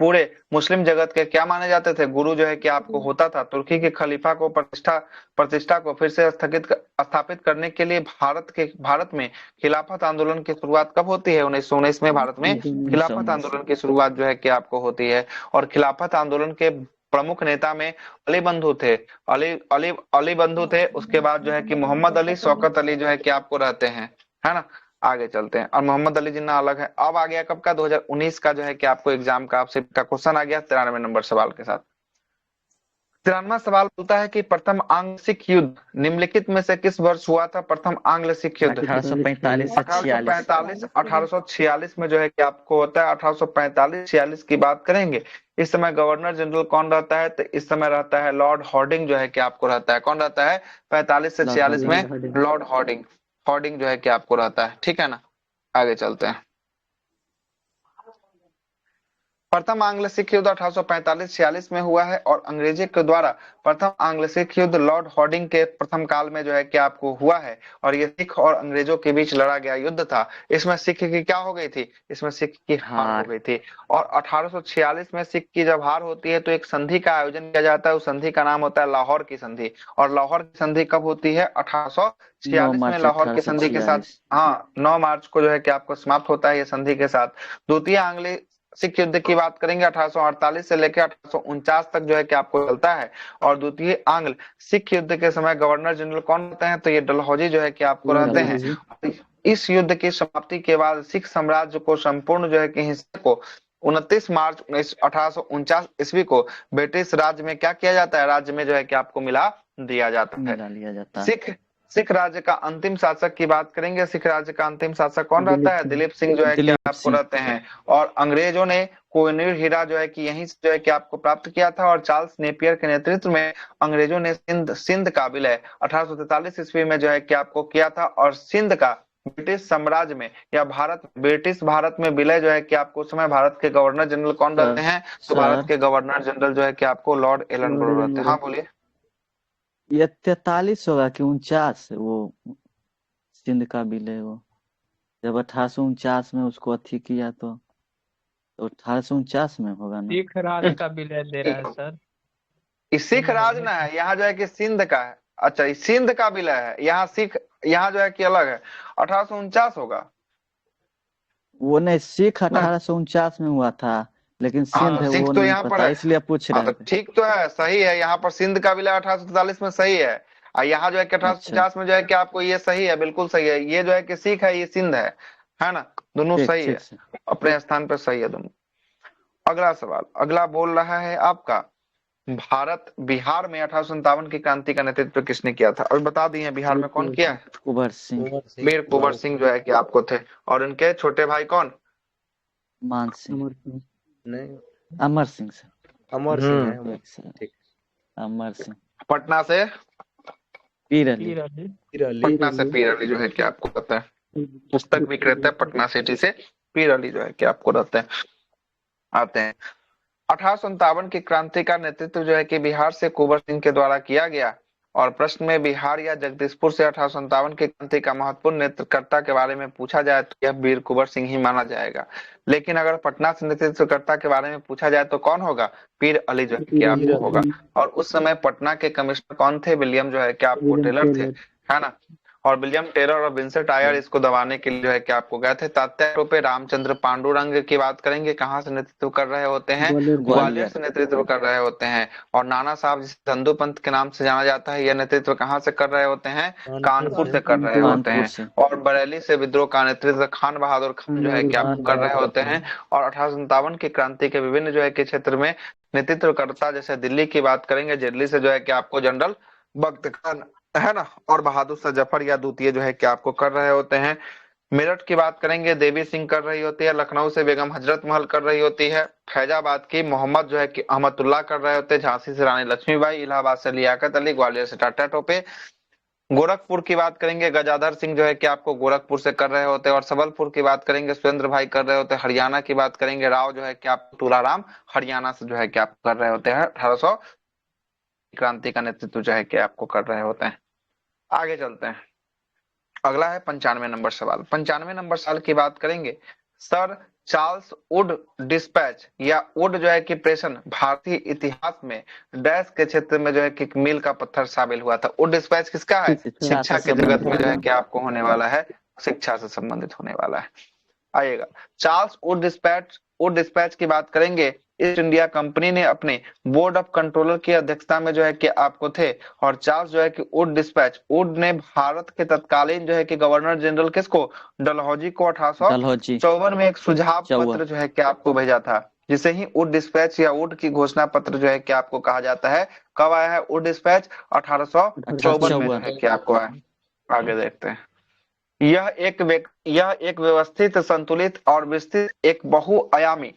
पूरे मुस्लिम जगत के क्या माने जाते थे, गुरु जो है कि आपको होता था। तुर्की के खलीफा को प्रतिष्ठा को फिर से स्थापित करने के लिए भारत में खिलाफत आंदोलन की शुरुआत कब होती है? 1919 में भारत में खिलाफत आंदोलन की शुरुआत जो है कि आपको होती है। और खिलाफत आंदोलन के प्रमुख नेता में अली बंधु थे। अली बंधु थे। उसके बाद जो है कि मोहम्मद अली, शौकत अली जो है कि आपको रहते हैं, है ना। आगे चलते हैं। और मोहम्मद अली जिन्ना अलग है। अब आ गया कब का, 2019 का जो है कि आपको एग्जाम का आपसे का क्वेश्चन आ गया 93 नंबर सवाल के साथ। 93वां सवाल बोलता है कि प्रथम आंग्ल सिख युद्ध निम्नलिखित में से किस वर्ष हुआ था? प्रथम आंग्ल सिख युद्ध 1845 से 46। 1845 में जो है कि आपको होता है। 1845-46 की बात करेंगे। इस समय गवर्नर जनरल कौन रहता है? तो इस समय रहता है लॉर्ड हॉर्डिंग जो है कि आपको रहता है। कौन रहता है 45 से 46 में? Lord Harding. हॉर्डिंग जो है कि आपको रहता है, ठीक है ना। आगे चलते हैं। प्रथम आंग्ल सिख युद्ध 1845-46 में हुआ है और अंग्रेजी के द्वारा प्रथम आंग्ल सिख युद्ध लॉर्ड हॉर्डिंग के प्रथम काल में जो है कि आपको हुआ है। और ये सिख और अंग्रेजों के बीच लड़ा गया युद्ध था। इसमें सिख की क्या हो गई थी? इसमें सिख की हार हो गई थी। और 1846 में सिख की जब हार होती है तो एक संधि का आयोजन किया जाता है। उस संधि का नाम होता है लाहौर की संधि। और लाहौर की संधि कब होती है? 1846 में लाहौर की संधि के साथ। हाँ, 9 मार्च को जो है कि आपको समाप्त होता है ये संधि के साथ। द्वितीय आंग्ल सिख युद्ध की बात करेंगे 1848 से लेकर 1849 तक जो है कि आपको चलता है। और द्वितीय आंग्ल सिख युद्ध के समय गवर्नर जनरल कौन रहते हैं? तो ये डलहौजी जो है कि आपको रहते हैं। इस युद्ध की समाप्ति के बाद सिख साम्राज्य को संपूर्ण जो है कि हिस्से को 29 मार्च 1849 ईस्वी को ब्रिटिश राज्य में क्या किया जाता है? राज्य में जो है कि आपको मिला दिया जाता है। सिख राज्य का अंतिम शासक की बात करेंगे। सिख राज्य का अंतिम शासक कौन रहता है? दिलीप सिंह जो है कि आपको रहते हैं। और अंग्रेजों ने कोहिनूर हीरा जो है कि यहीं से जो है कि आपको प्राप्त किया था। और चार्ल्स नेपियर के नेतृत्व में अंग्रेजों ने सिंध का विलय 1843 ईस्वी में जो है कि आपको किया था। और सिंध का ब्रिटिश साम्राज्य में या ब्रिटिश भारत में विलय जो है कि आपको उस समय भारत के गवर्नर जनरल कौन रहते हैं? तो भारत के गवर्नर जनरल जो है कि आपको लॉर्ड एलनब्रो रहते हैं। हाँ बोलिए। ये 43 होगा कि 49? वो सिंध का विलय वो जब 1849 में उसको अथी किया तो 1849 में होगा ना। सिख राज का विलय दे रहा है सर। सिख राज ना है, यहाँ जो है कि सिंध का है। अच्छा, सिंध का विलय है। यहाँ सिख, यहाँ जो है कि अलग है। 1849 होगा वो नहीं, सिख 1849 में हुआ था लेकिन सिंध है सिख वो तो नहीं यहाँ पर पता, है। इसलिए पूछ रहे थे। ठीक तो है, सही है। यहाँ पर सिंध का विलय 1843 में सही है। और यहाँ जो है कि 1850 में जो है कि आपको ये सही है, बिल्कुल सही है। ये जो है कि सिख है, ये सिंध है ना। दोनों सही है, अपने स्थान पर सही है दोनों। अगला सवाल, अगला बोल रहा है आपका, बिहार में 1857 की क्रांति का नेतृत्व किसने किया था? और बता दिए बिहार में कौन किया है? कुंवर सिंह। मीर कुंवर सिंह जो है कि आपको थे। और इनके छोटे भाई कौन? मान सिंह नहीं, अमर सिंह से। अमर सिंह है। ठीक। अमर सिंह। पटना से पीर अली। पटना से पीर अली जो है कि आपको पता है। पुस्तक विक्रेता पटना सिटी से पीर अली जो है कि आपको रहते हैं, आते हैं। 1857 की क्रांति का नेतृत्व जो है कि बिहार से कुंवर सिंह के द्वारा किया गया। और प्रश्न में बिहार या जगदीशपुर से 1857 की क्रांति का महत्वपूर्ण नेतृत्वकर्ता के बारे में पूछा जाए तो यह वीर कुंवर सिंह ही माना जाएगा। लेकिन अगर पटना से नेतृत्वकर्ता के बारे में पूछा जाए तो कौन होगा? पीर अली जो है कि आपको होगा। और उस समय पटना के कमिश्नर कौन थे? विलियम जो है कि आपको टेलर थे, है ना। और विलियम टेलर और विंसेंट आयर इसको दबाने के लिए जो है कि आपको गए थे। तात्या पे रामचंद्र पांडुरंग की बात करेंगे, कहाँ से नेतृत्व कर रहे होते हैं? ग्वालियर से नेतृत्व कर रहे होते हैं। और नाना साहब जिसे धंधु पंत के नाम से जाना जाता है, यह नेतृत्व कहाँ से कर रहे होते हैं? कानपुर से कर रहे होते हैं। और बरेली से विद्रोह का नेतृत्व खान बहादुर खान जो है कि आप कर रहे होते हैं। और 1857 की क्रांति के विभिन्न जो है कि क्षेत्र में नेतृत्वकर्ता, जैसे दिल्ली की बात करेंगे, दिल्ली से जो है कि आपको जनरल बख्त खान, है ना, और बहादुर शाह जफर या द्वितीय जो है कि आपको कर रहे होते हैं। मेरठ की बात करेंगे, देवी सिंह कर रही होती है। लखनऊ से बेगम हजरत महल कर रही होती है। फैजाबाद की मोहम्मद जो है कि अहमदुल्ला कर रहे होते हैं। झांसी से रानी लक्ष्मीबाई, इलाहाबाद से लियाकत अली, ग्वालियर से टाटा टोपे। गोरखपुर की बात करेंगे, गजाधर सिंह जो है कि आपको गोरखपुर से कर रहे होते हैं। और सबलपुर की बात करेंगे, सुरेंद्र भाई कर रहे होते हैं। हरियाणा की बात करेंगे, राव जो है कि आपको तुलाराम हरियाणा से जो है कि आप कर रहे होते हैं। 1800 क्रांति का नेतृत्व जो है कि आपको कर रहे होते हैं। आगे चलते हैं। अगला है 95 नंबर सवाल। 95 नंबर सवाल की बात करेंगे, सर चार्ल्स वुड डिस्पैच या वुड जो है कि प्रेषण भारतीय इतिहास में डैश के क्षेत्र में जो है कि एक मील का पत्थर शामिल हुआ था। वुड डिस्पैच किसका है? शिक्षा के जगत में जो है कि आपको होने वाला है, शिक्षा से संबंधित होने वाला है। आइएगा, चार्ल्स वुड डिस्पैच की बात करेंगे। ईस्ट इंडिया कंपनी ने अपने बोर्ड ऑफ कंट्रोलर की अध्यक्षता में जो है कि आपको थे, और चार्ल्स जो है कि वुड ने भारत के तत्कालीन जो है कि गवर्नर जनरल किसको, डलहौजी को 1854 में एक सुझाव पत्र जो है कि आपको भेजा था, जिसे ही वुड डिस्पैच या वुड की घोषणा पत्र जो है कि आपको कहा जाता है। कब आया है वुड डिस्पैच? 1854 में जो है कि आपको आया। आगे देखते हैं। यह एक व्यवस्थित, संतुलित और विस्तृत एक बहुआयामी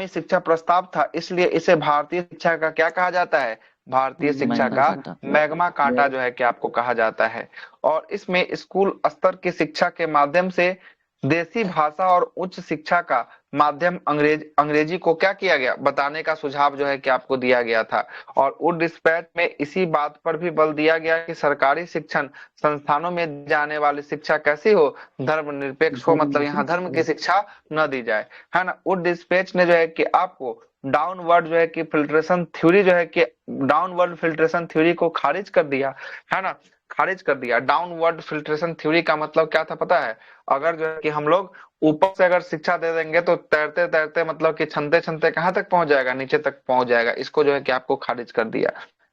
शिक्षा प्रस्ताव था, इसलिए इसे भारतीय शिक्षा का क्या कहा जाता है? भारतीय शिक्षा का मैग्मा कार्टा जो है कि आपको कहा जाता है। और इसमें स्कूल स्तर की शिक्षा के माध्यम से देसी भाषा और उच्च शिक्षा का माध्यम अंग्रेजी को क्या किया गया, बताने का सुझाव जो है कि आपको दिया गया था। और वुड डिस्पैच में इसी बात पर भी बल दिया गया कि सरकारी शिक्षण संस्थानों में जाने वाली शिक्षा कैसी हो, धर्मनिरपेक्ष हो, मतलब यहाँ धर्म की शिक्षा न दी जाए, है ना। वुड डिस्पैच ने जो है कि आपको डाउनवर्ड जो है कि फिल्ट्रेशन थ्योरी जो है कि डाउनवर्ड फिल्ट्रेशन थ्योरी को खारिज कर दिया, है ना, खारिज कर दिया। डाउनवर्ड फिल्ट्रेशन थ्योरी का मतलब क्या था पता है? अगर जो है कि हम लोग ऊपर से अगर शिक्षा दे देंगे तो तैरते तैरते मतलब कि छनते छनते कहां तक पहुंच जाएगा, नीचे तक पहुंच जाएगा। इसको जो है कि आपको खारिज कर दिया।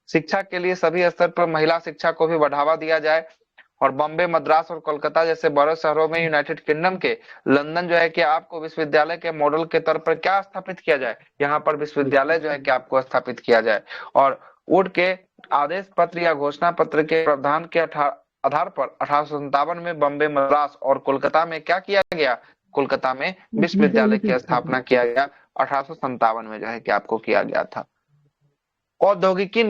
शिक्षा के लिए सभी स्तर पर महिला शिक्षा को भी बढ़ावा दिया जाए, और बॉम्बे, मद्रास और कोलकाता जैसे बड़े शहरों में यूनाइटेड किंगडम के लंदन जो है कि आपको विश्वविद्यालय के मॉडल के तौर पर क्या स्थापित किया जाए, यहाँ पर विश्वविद्यालय जो है कि आपको स्थापित किया जाए। और वुड के आदेश पत्र या घोषणा पत्र के प्रावधान के आधार पर 1857 में बॉम्बे, मद्रास और कोलकाता में क्या किया गया? कोलकाता में विश्वविद्यालय की स्थापना किया गया 1857 में जो है कि आपको किया गया था। औद्योगिकी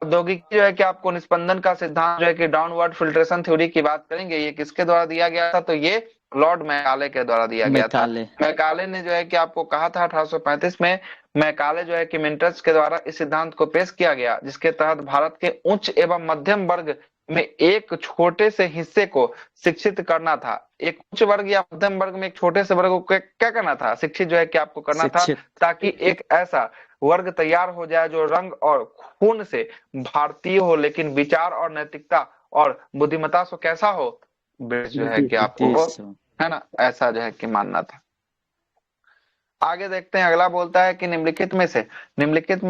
जो है कि आपको निस्पंदन का सिद्धांत जो है कि डाउनवर्ड फिल्ट्रेशन थ्योरी की बात करेंगे, ये किसके द्वारा दिया गया था? तो ये लॉर्ड मैकाले के द्वारा दिया गया था। मैकाले ने जो है कि आपको कहा था 1835 में, मैकाले जो है कि मिंटर्स के द्वारा इस सिद्धांत को पेश किया गया, जिसके तहत भारत के उच्च एवं मध्यम वर्ग में एक छोटे से हिस्से को शिक्षित करना था। एक उच्च वर्ग या मध्यम वर्ग में एक छोटे से वर्ग को क्या करना था? शिक्षित जो है कि आपको करना था, ताकि एक ऐसा वर्ग तैयार हो जाए जो रंग और खून से भारतीय हो, लेकिन विचार और नैतिकता और बुद्धिमत्ता से कैसा हो, जो है कि आपको, है ना, ऐसा जो है कि मानना था। आगे देखते हैं, अगला बोलता है कि निम्नलिखित में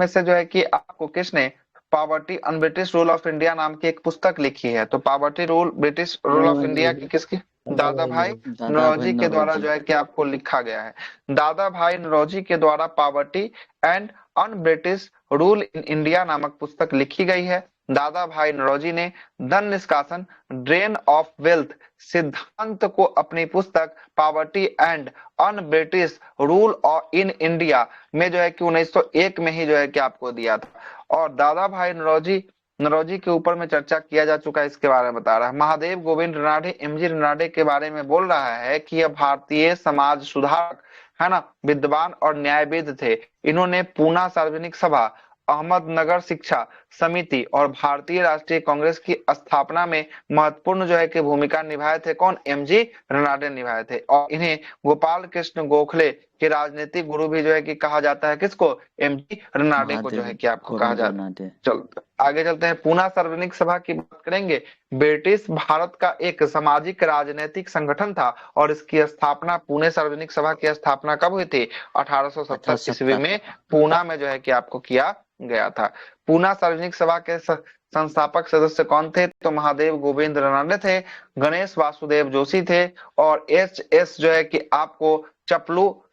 से जो है कि आपको किसने poverty on British rule of India नाम की एक पुस्तक लिखी है? तो poverty rule, British rule of India की किसकी? दादा भाई नौरोजी के द्वारा जो है कि आपको लिखा गया है। दादा भाई नौरोजी के द्वारा poverty and un British rule in India नामक पुस्तक लिखी गई है। दादा भाई नौरोजी ने धन निष्कासन, ड्रेन ऑफ वेल्थ सिद्धांत को अपनी पुस्तक poverty and un British rule in India में जो है कि 1901 में ही जो है कि आपको दिया था। और दादा भाई नौरोजी के ऊपर में चर्चा किया जा चुका है, इसके बारे में बता रहा है। महादेव गोविंद रनाडे, एमजी रनाडे के बारे में बोल रहा है कि यह भारतीय समाज सुधारक, है ना, विद्वान और न्यायविद थे। इन्होंने पूना सार्वजनिक सभा, अहमदनगर शिक्षा समिति और भारतीय राष्ट्रीय कांग्रेस की स्थापना में महत्वपूर्ण जो है कि भूमिका निभाए थे। कौन? एमजी रनाडे निभाए थे। और इन्हें गोपाल कृष्ण गोखले के राजनीतिक गुरु भी जो है कि कहा जाता है। किसको? एमजी रनाडे को जो है कि आपको कहा जाता है। चलो आगे चलते हैं। पूना सार्वजनिक सभा की बात करेंगे। ब्रिटिश भारत का एक सामाजिक राजनीतिक संगठन था, और इसकी स्थापना, पुणे सार्वजनिक सभा की स्थापना कब हुई थी? 1870 ईस्वी में पूना में जो है कि आपको किया गया था। पूना सार्वजनिक सभा के संस्थापक सदस्य कौन थे? तो महादेव गोविंद रनाडे थे, गणेश वासुदेव जोशी थे, और एस जो है कि आपको चपलूनकर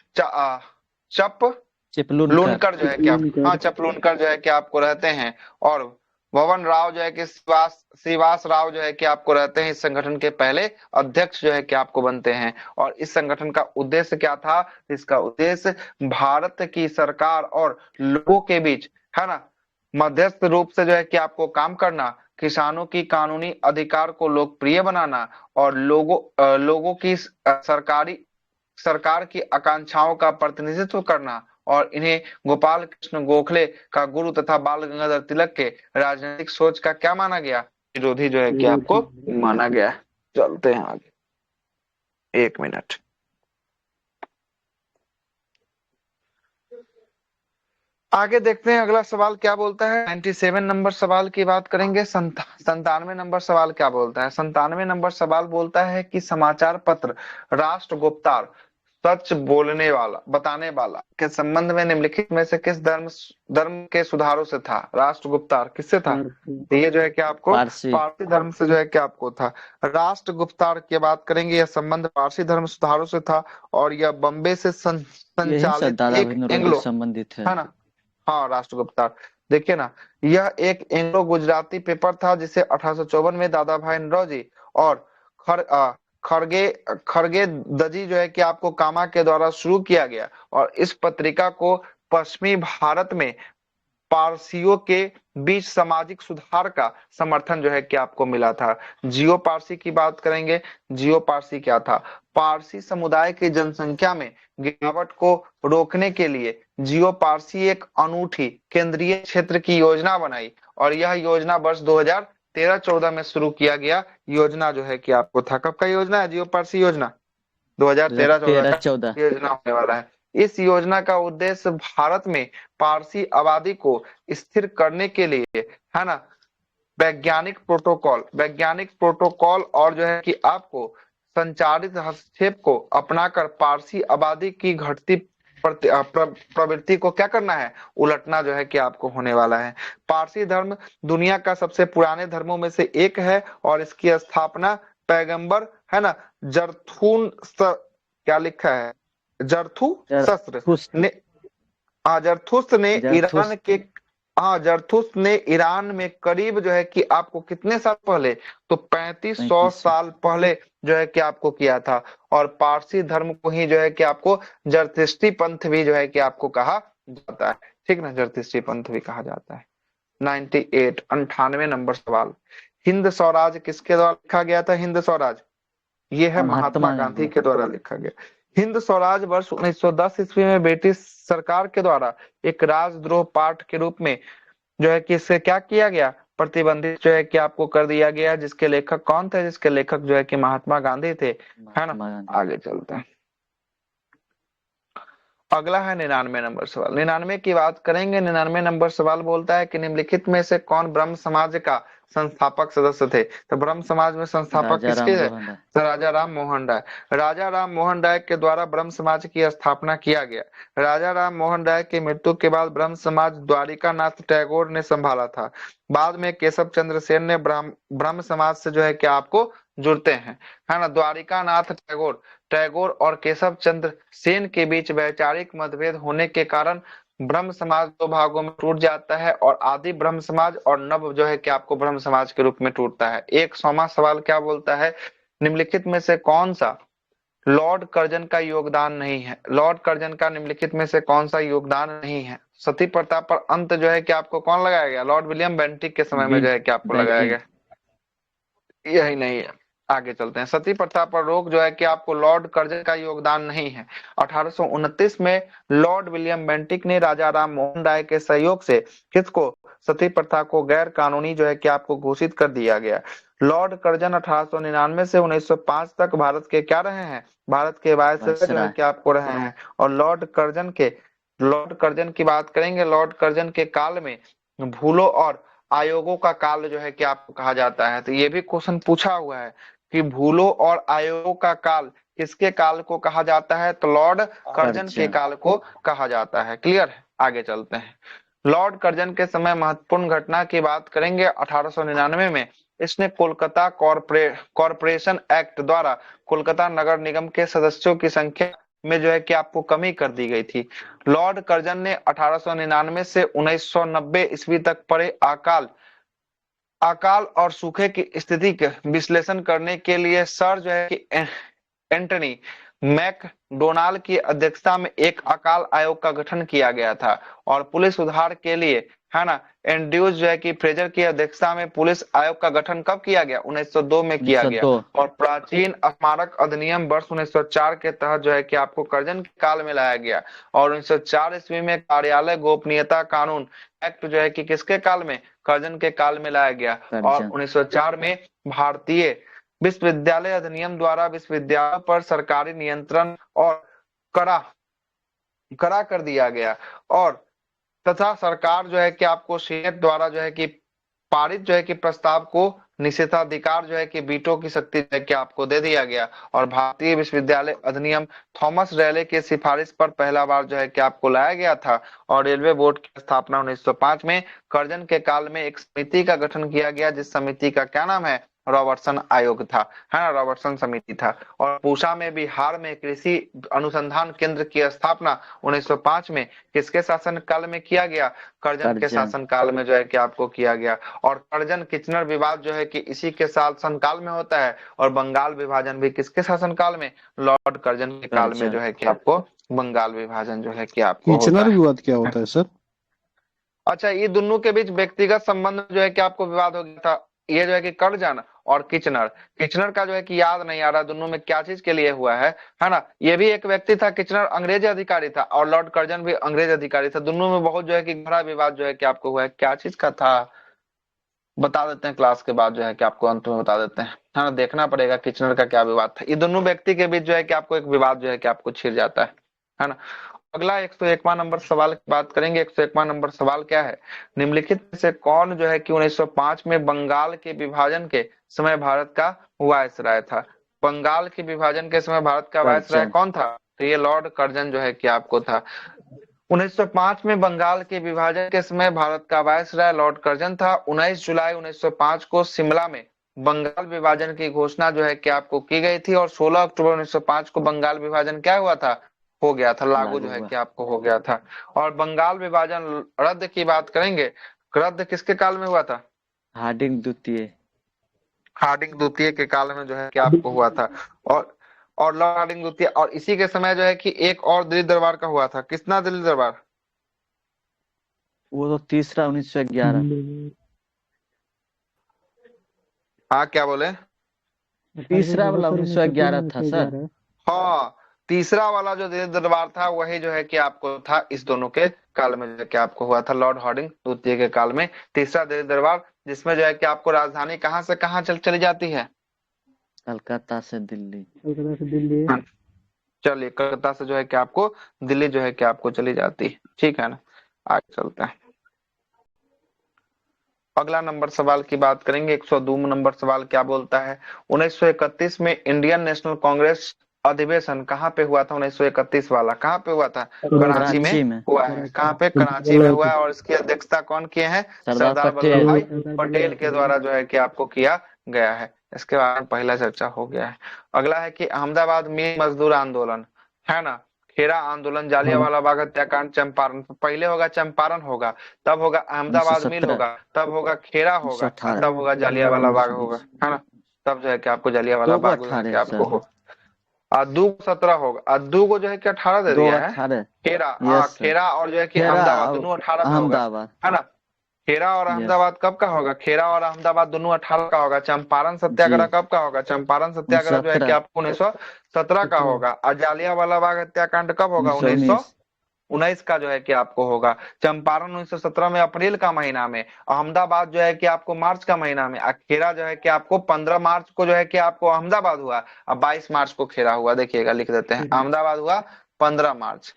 जो है कि चपलूनकर जो है कि आपको रहते हैं, और भवन राव जो है कि श्रीवास राव जो है कि आपको रहते हैं। इस संगठन के पहले अध्यक्ष जो है कि आपको बनते हैं। और इस संगठन का उद्देश्य क्या था? इसका उद्देश्य भारत की सरकार और लोगों के बीच, है ना, मध्यस्थ रूप से जो है कि आपको काम करना, किसानों की कानूनी अधिकार को लोकप्रिय बनाना, और लोगों की सरकार की आकांक्षाओं का प्रतिनिधित्व करना, और इन्हें गोपाल कृष्ण गोखले का गुरु तथा बाल गंगाधर तिलक के राजनीतिक सोच का क्या माना गया? विरोधी जो है कि आपको माना गया। चलते हैं आगे, 1 मिनट। आगे देखते हैं अगला सवाल क्या बोलता है। 97 नंबर सवाल की बात करेंगे। 97 नंबर सवाल क्या बोलता है। 97 नंबर सवाल बोलता है कि समाचार पत्र राष्ट्र गुप्तार सच बोलने वाला बताने वाला के संबंध में निम्नलिखित में से किस धर्म के सुधारों से था। राष्ट्र गुप्तार किससे था। तो ये जो है कि आपको पारसी। पारसी धर्म से जो है कि आपको था। राष्ट्र गुप्तार की बात करेंगे, यह संबंध पारसी धर्म सुधारों से था और यह बम्बे से यही सब संचालित दादा एक भाई नौरोजी एंग्लो, संबंधित है। है ना। हाँ, राष्ट्रगुप्तार देखिए ना, यह एक एंग्लो गुजराती पेपर था जिसे 1854 में दादा भाई नौरोजी और खर, खड़गे खड़गे दजी जो है कि आपको कामा के द्वारा शुरू किया गया और इस पत्रिका को पश्चिमी भारत में पारसियों के बीच सामाजिक सुधार का समर्थन जो है कि आपको मिला था। जियो पारसी की बात करेंगे। जियो पारसी क्या था। पारसी समुदाय की जनसंख्या में गिरावट को रोकने के लिए जियो पारसी एक अनूठी केंद्रीय क्षेत्र की योजना बनाई और यह योजना वर्ष 2013-14 में शुरू किया गया। योजना जो है कि आपको था, कब का योजना है जियो पारसी योजना, 2013-14 का 13-14। योजना होने वाला है। इस योजना का उद्देश्य भारत में पारसी आबादी को स्थिर करने के लिए, है ना, वैज्ञानिक प्रोटोकॉल और जो है कि आपको संचारित हस्तक्षेप को अपनाकर पारसी आबादी की घटती प्रवृत्ति को क्या करना है, उलटना जो है कि आपको होने वाला है। पारसी धर्म दुनिया का सबसे पुराने धर्मों में से एक है और इसकी स्थापना पैगंबर, है ना, क्या लिखा है, जरथुस्त ने जरथुस्त ने ईरान जरथुस्त के जरथुस्त ने ईरान में करीब जो है कि आपको कितने साल पहले, तो 3500 3500। साल पहले जो है कि आपको किया था। और पारसी धर्म को ही जो है कि आपको जरथिस्ती पंथ भी जो है कि आपको कहा जाता है, ठीक ना, जरथिस्ती पंथ भी कहा जाता है। 98 नंबर सवाल, हिंद स्वराज किसके द्वारा लिखा गया था। हिंद स्वराज ये है महात्मा गांधी के द्वारा लिखा गया। हिंद स्वराज वर्ष 1910 ईस्वी में ब्रिटिश सरकार के द्वारा एक राजद्रोह पाठ के रूप में जो है कि इससे क्या किया गया, प्रतिबंधित जो है कि आपको कर दिया गया। जिसके लेखक कौन थे, जिसके लेखक जो है कि महात्मा गांधी थे, है ना। आगे चलते हैं, अगला है 99 नंबर सवाल। 99 की बात करेंगे। 99 नंबर सवाल बोलता है कि निम्नलिखित में से कौन ब्रह्म समाज का संस्थापक सदस्य थे। तो ब्रह्म समाज में संस्थापक राजा किसके राम है, मोहन राय। तो राजा राम मोहन राय। राजा राम मोहन राय के द्वारा ब्रह्म समाज की स्थापना किया गया। राजा राम मोहन राय की मृत्यु के बाद ब्रह्म समाज द्वारिका नाथ टैगोर ने संभाला था। बाद में केशव चंद्र सेन ने ब्रह्म समाज से जो है कि आपको जुड़ते हैं, है ना। द्वारिका नाथ टैगोर और केशव चंद्र सेन के बीच वैचारिक मतभेद होने के कारण ब्रह्म समाज दो भागों में टूट जाता है और आदि ब्रह्म समाज और नव जो है कि आपको ब्रह्म समाज के रूप में टूटता है। 100वां सवाल क्या बोलता है, निम्नलिखित में से कौन सा लॉर्ड कर्जन का योगदान नहीं है। लॉर्ड कर्जन का निम्नलिखित में से कौन सा योगदान नहीं है। सती प्रथा पर अंत जो है कि आपको कौन लगाया गया, लॉर्ड विलियम बेंटिक के समय में जो है कि आपको लगाया गया, यही नहीं है। आगे चलते हैं, सती प्रथा पर रोक जो है कि आपको लॉर्ड कर्जन का योगदान नहीं है। 1829 में लॉर्ड विलियम बेंटिक ने राजा राम मोहन राय के सहयोग से किसको, सती प्रथा को गैर कानूनी जो है कि आपको घोषित कर दिया गया। लॉर्ड कर्जन 1899 से 1905 तक भारत के क्या रहे हैं, भारत के वायसराय जो है कि आपको रहे हैं। और लॉर्ड कर्जन की बात करेंगे। लॉर्ड कर्जन के काल में भूलों और आयोगों का काल जो है कि आपको कहा जाता है। तो ये भी क्वेश्चन पूछा हुआ है कि भूलों और आयोगों का काल किसके काल को कहा जाता है, तो लॉर्ड कर्जन के काल को कहा जाता है। क्लियर है, आगे चलते हैं। लॉर्ड कर्जन के समय महत्वपूर्ण घटना की बात करेंगे। 1899 में इसने कोलकाता कॉरपोरेशन एक्ट द्वारा कोलकाता नगर निगम के सदस्यों की संख्या में जो है कि आपको कमी कर दी गई थी। लॉर्ड कर्जन ने 1899 से 1990 ईस्वी तक पड़े अकाल और सूखे की स्थिति के विश्लेषण करने के लिए सर जो है कि एंटनी मैकडोनाल्ड की अध्यक्षता में एक अकाल आयोग का गठन किया गया था। और पुलिस सुधार के लिए, है ना, एंड्रयूज जो है कि फ्रेजर की अध्यक्षता में पुलिस आयोग का गठन कब किया गया, 1902 में किया गया। और प्राचीन स्मारक अधिनियम वर्ष 1904 के तहत जो है कि आपको कर्जन के काल में लाया गया। और 1904 ईस्वी में कार्यालय गोपनीयता कानून एक्ट जो है कि किसके काल में, कर्जन के काल में लाया गया। और 1904 में भारतीय विश्वविद्यालय अधिनियम द्वारा विश्वविद्यालय पर सरकारी नियंत्रण और कड़ा कर दिया गया। और तथा सरकार जो है कि आपको सीनेट द्वारा जो है कि पारित जो है कि प्रस्ताव को निषेधाधिकार जो है कि वीटो की शक्ति जो है कि आपको दे दिया गया। और भारतीय विश्वविद्यालय अधिनियम थॉमस रेले के सिफारिश पर पहला बार जो है कि आपको लाया गया था। और रेलवे बोर्ड की स्थापना 1905 में कर्जन के काल में एक समिति का गठन किया गया, जिस समिति का क्या नाम है, रॉबर्टसन आयोग था, है ना, रॉबर्टसन समिति था। और पूसा में बिहार में कृषि अनुसंधान केंद्र की स्थापना 1905 में किसके शासन काल में किया गया, कर्जन के शासन काल में जो है कि आपको किया गया। और कर्जन किचनर विवाद जो है कि इसी के शासन काल में होता है। और बंगाल विभाजन भी किसके शासन काल में, लॉर्ड कर्जन के काल में जो है कि आपको बंगाल विभाजन जो है कि आपको किचनर विवाद क्या होता है सर? अच्छा, ये दोनों के बीच व्यक्तिगत संबंध जो है कि आपको विवाद हो गया था। ये जो है कि कर्जन और किचनर, किचनर का जो है कि याद नहीं आ रहा दोनों में क्या चीज के लिए हुआ है ना। ये भी एक व्यक्ति था, किचनर अंग्रेज अधिकारी था और लॉर्ड कर्जन भी अंग्रेज अधिकारी था। दोनों में बहुत जो है कि गहरा विवाद जो है कि आपको हुआ है, क्या चीज का था बता देते हैं, क्लास के बाद जो है कि आपको अंत में बता देते हैं, है ना। देखना पड़ेगा किचनर का क्या विवाद था। ये दोनों व्यक्ति के बीच जो है कि आपको एक विवाद जो है कि आपको छिड़ जाता है ना। अगला 101वां नंबर सवाल की बात करेंगे। 101वां नंबर सवाल क्या है, निम्नलिखित में से कौन जो है कि 1905 में बंगाल के विभाजन के समय भारत का वायसराय था। बंगाल के विभाजन के समय भारत का वायसराय कौन था, तो ये लॉर्ड कर्जन जो है कि आपको था। 1905 में बंगाल के विभाजन के समय भारत का वायसराय लॉर्ड कर्जन था। 19 जुलाई 1905 को शिमला में बंगाल विभाजन की घोषणा जो है कि आपको की गई थी। और 16 अक्टूबर 1905 को बंगाल विभाजन क्या हुआ था, हो गया था, लागू जो है कि आपको हो गया था। और बंगाल विभाजन रद्द की बात करेंगे, रद्द किसके काल में हुआ था, हार्डिंग द्वितीय, हार्डिंग द्वितीय के काल में जो है कि आपको हुआ था। और लॉर्ड हार्डिंग द्वितीय, और इसी के समय जो है कि एक और दिल्ली दरबार का हुआ था। किसना दिल्ली दरबार, वो तो तीसरा 1911। हाँ क्या बोले, तीसरा वाला 1911 था सर। हाँ, तीसरा वाला जो दिल्ली दरबार था वही जो है कि आपको था इस दोनों के काल में जो है कि आपको हुआ था, लॉर्ड हार्डिंग द्वितीय के काल में तीसरा दिल्ली दरबार, जिसमें जो है कि आपको राजधानी कहाँ से कहाँ चली जाती है, कलकत्ता से दिल्ली। हाँ, चलिए कलकत्ता से जो है कि आपको दिल्ली जो है कि आपको चली जाती है, ठीक है ना। आगे चलते हैं, अगला नंबर सवाल की बात करेंगे। 102 नंबर सवाल क्या बोलता है, 1931 में इंडियन नेशनल कांग्रेस अधिवेशन कहाँ पे हुआ था। 1931 वाला कहाँ पे हुआ था, कराची में हुआ है। कहाँ पे, कराची में हुआ है। और इसकी अध्यक्षता कौन किए हैं, सरदार वल्लभ भाई पटेल के द्वारा जो है कि आपको किया गया है। इसके बारे में पहला चर्चा हो गया है। अगला है कि अहमदाबाद मिल मजदूर आंदोलन, है ना, खेरा आंदोलन, जालियांवाला बाग हत्याकांड, चंपारण, पहले होगा चंपारण होगा, तब होगा अहमदाबाद मिल होगा, तब होगा खेरा होगा, तब होगा जालियांवाला बाग होगा, है ना। तब जो है कि आपको जालियांवाला बाग आपको हो, 2 17 होगा, 2 को जो है कि 18 दे दिया है, खेरा, हाँ खेरा और जो है कि अहमदाबाद दोनों 18 में होगा, है ना। खेरा और अहमदाबाद कब का होगा, खेरा और अहमदाबाद दोनों 18 का होगा। चंपारण सत्याग्रह कब का होगा, चंपारण सत्याग्रह जो है कि आपको 1917 का होगा। और जालियांवाला बाग हत्याकांड कब होगा, 1919 का जो है कि आपको होगा। चंपारण 1917 में अप्रैल का महीना में, अहमदाबाद जो है कि आपको मार्च का महीना में, खेरा जो है कि आपको 15 मार्च को जो है कि आपको अहमदाबाद हुआ, अब 22 मार्च को खेरा हुआ। देखिएगा लिख देते हैं, अहमदाबाद हुआ 15 मार्च,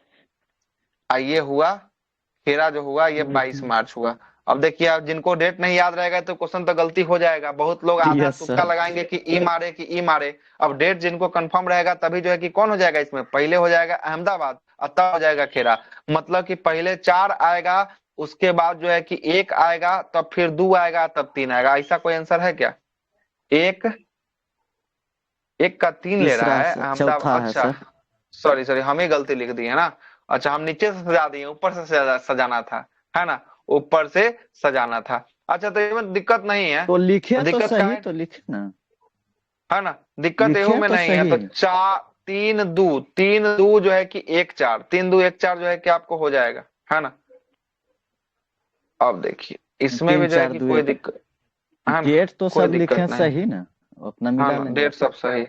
ये हुआ खेरा जो हुआ ये 22 मार्च हुआ। अब देखिए, आप जिनको डेट नहीं याद रहेगा तो क्वेश्चन तो गलती हो जाएगा। बहुत लोग आधा तुक्का लगाएंगे कि ई मारे कि ई मारे। अब डेट जिनको कंफर्म रहेगा तभी जो है कि कौन हो जाएगा, इसमें पहले हो जाएगा अहमदाबाद और तब हो जाएगा खेरा। मतलब कि पहले 4 आएगा, उसके बाद जो है कि 1 आएगा, तब फिर 2 आएगा, तब 3 आएगा। ऐसा कोई आंसर है क्या, 1 का 3 ले रहा है अहमदाबाद। अच्छा सॉरी हमें गलती लिख दी है ना। अच्छा, हम नीचे से सजा दिए, ऊपर से सजाना था, है ना, ऊपर से सजाना था। अच्छा, तो इसमें दिक्कत नहीं है, तो लिखे दिक्कत तो सही तो लिखे ना, है ना, दिक्कत एहू में नहीं है। तो 3 2 जो है कि 1 4 3 2 1 4 जो है कि आपको हो जाएगा, है ना। अब देखिए इसमें भी जो है कि कोई दिक्कत, डेट तो सब लिखे सही ना, अपना मिला लेंगे, डेट सब सही,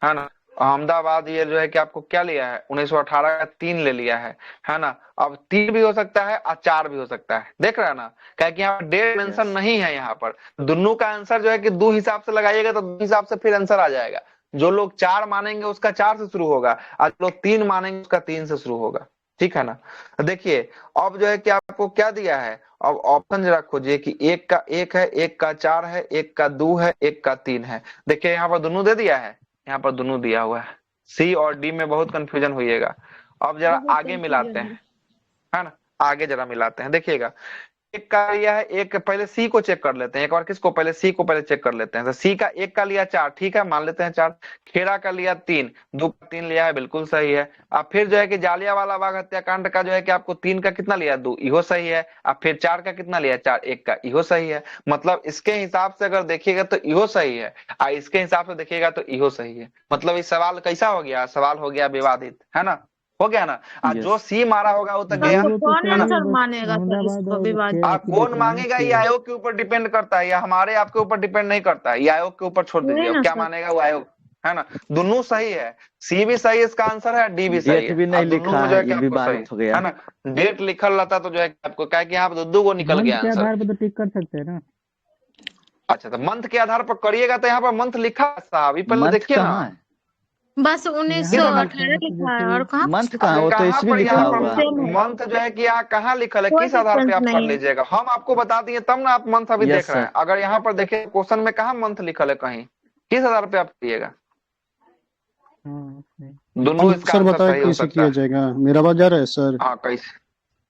है ना। अहमदाबाद ये जो है कि आपको क्या लिया है, 1918 का 3 ले लिया है ना। अब 3 भी हो सकता है और 4 भी हो सकता है, देख रहे हैं ना, क्योंकि यहाँ डेट मेंशन नहीं है। यहाँ पर दोनों का आंसर जो है कि 2 हिसाब से लगाइएगा तो 2 हिसाब से फिर आंसर आ जाएगा। जो लोग 4 मानेंगे उसका 4 से शुरू होगा, और जो लोग 3 मानेंगे उसका 3 से शुरू होगा। ठीक है ना। देखिए अब जो है कि आपको क्या दिया है, अब ऑप्शन जरा खोजिए कि एक का एक है, एक का चार है, एक का दो है, एक का तीन है। देखिए यहाँ पर दोनों दे दिया है, यहाँ पर दोनों दिया हुआ है। सी और डी में बहुत कंफ्यूजन होइएगा। अब जरा बहुत आगे मिलाते कंफ्यूजन हैं, है। है ना। आगे जरा मिलाते हैं, देखिएगा एक का लिया है, एक पहले सी को चेक कर लेते हैं एक बार, किसको पहले सी को पहले चेक कर लेते हैं। तो सी का एक का लिया चार, ठीक है मान लेते हैं चार। खेरा का लिया तीन, दो का तीन लिया है, बिल्कुल सही है। अब फिर जो है कि जालियांवाला बाग हत्याकांड का जो है कि आपको तीन का कितना लिया, दो, इहो सही है। अब फिर चार का कितना लिया, चार, एक का, इहो सही है। मतलब इसके हिसाब से अगर देखिएगा तो इहो सही है, और इसके हिसाब से देखिएगा तो इहो सही है। मतलब इस सवाल कैसा हो गया, सवाल हो गया विवादित, है ना, हो गया ना। आज जो यस। सी मारा होगा वो तो सर गया, तो वो तो कौन है सही ना। है, आंसर बस मानेगा सर अहमदाबाद इसको और विवादित? आप की देख कौन रहे हैं ना मांगेगा ये कि आयोग के ऊपर डिपेंड करता है, या हमारे आपके ऊपर डिपेंड नहीं करता है, ये आयोग के ऊपर छोड़ हुए दीजिए, अब ना क्या सर। मानेगा वो आयोग, है ना। दोनों सही है, सी भी सही इसका आंसर है, डी भी सही डेट है, भी नहीं अब दोनों लिखा में जो है है, कि ये आपको सही विवादित हो गया। है ना। डेट लिखल रहता तो जो है कि आपको क्या कि यहाँ पे दो को निकल मंथ गया के आंसर। आधार पर तो टिक कर सकते हैं ना। अच्छा तो मंथ के आधार पर करिएगा तो यहाँ पर मंथ लिखा है साहब, ये पहले मंथ देखिए ना। कहाँ है? बस यहाँ किस पर आधार, लिखा 1918 है तो लिखा है जैसे और कहाँ मंथ कुछ कहाँ, वो तो कहाँ ईस्वी पर लिखा यहाँ पर हुआ है। सेम है। मंथ जो है कि यहाँ कहाँ लिखल है, कोई किस आधार पे डिफरेंस आप कर नहीं है। लीजिएगा, हम आपको बता दिए तब ना आप मंथ अभी यस देख रहे हैं। सर। अगर यहाँ पर देखिए क्वेश्चन में कहाँ मंथ लिखल है कहीं, किस आधार पे आप करिएगा, हाँ नहीं। दोनों इसका सर आंसर बताए सही हो कैसे सकता किया है। जाएगा, मेरा आवाज आ रहा है सर? हाँ कैसे,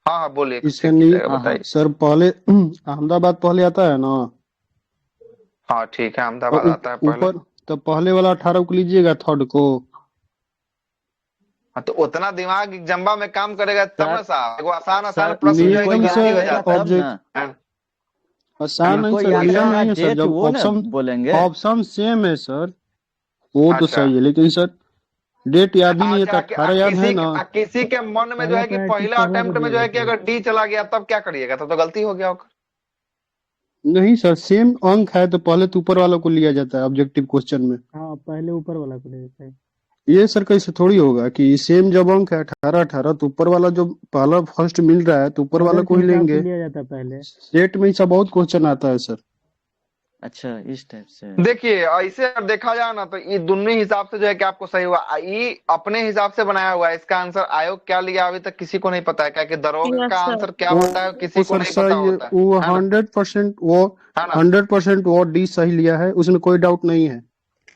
हाँ हाँ बोलिए कैसे इसका किया नहीं। जाएगा हाँ हाँ। बताइए। सर पहले अहमदाबाद पहले आता है ना, हाँ ठीक है, और अहमदाबाद आता है पहले। ऊपर तो पहले वाला 18 को लीजिएगा, थर्ड को। हाँ तो उतना दिमाग जम्बा में काम करेगा तब ना सर साहब, एगो आसान आसान सर प्रश्न जो है इनको कि नियम याद इजी हो से रहेगा जाता तब ऑब्जेक्ट ना। है। आसान नहीं इनको सर, याद नियम रहेगा नहीं है सर। डेट, जब वो ना ऑप्शन बोलेंगे। ऑप्शन सेम है सर, वो तो अच्छा सही है, लेकिन सर डेट याद ही नहीं है तो अच्छा 18 याद है ना। किसी के मन में जो पहला है कि प्रायोरिटी पहला पहला को अटेम्प्ट में दिया जो है कि जाता है। अगर डी चला गया तब क्या करिएगा, तब तो गलती हो गया होगा। नहीं सर, सेम अंक है तो पहले तो ऊपर वाला को लिया जाता है ऑब्जेक्टिव क्वेश्चन में। हाँ पहले ऊपर वाला को ले जाता है। ये सर कैसे थोड़ी होगा कि सेम जब अंक है 18 तो ऊपर वाला जो पहला फर्स्ट मिल रहा है तो ऊपर वाला ऑर्डर को के ही हिसाब से लेंगे। लिया जाता है पहले। सेट में ऐसा बहुत क्वेश्चन आता है सर। अच्छा इस टाइप से। देखिए ऐसे अगर देखा जाए ना तो ये दोनों हिसाब से जो है कि आपको सही हुआ, ये अपने हिसाब से बनाया हुआ है। इसका आंसर आयोग क्या लिया अभी तक किसी को नहीं पता है, क्या कि दरोगा का यस सर। आंसर क्या वो होता है किसी वो को सर नहीं पता सही है, होता वो है ना, 100% वो है ना। 100% वो डी सही लिया है, उसमें कोई डाउट नहीं है,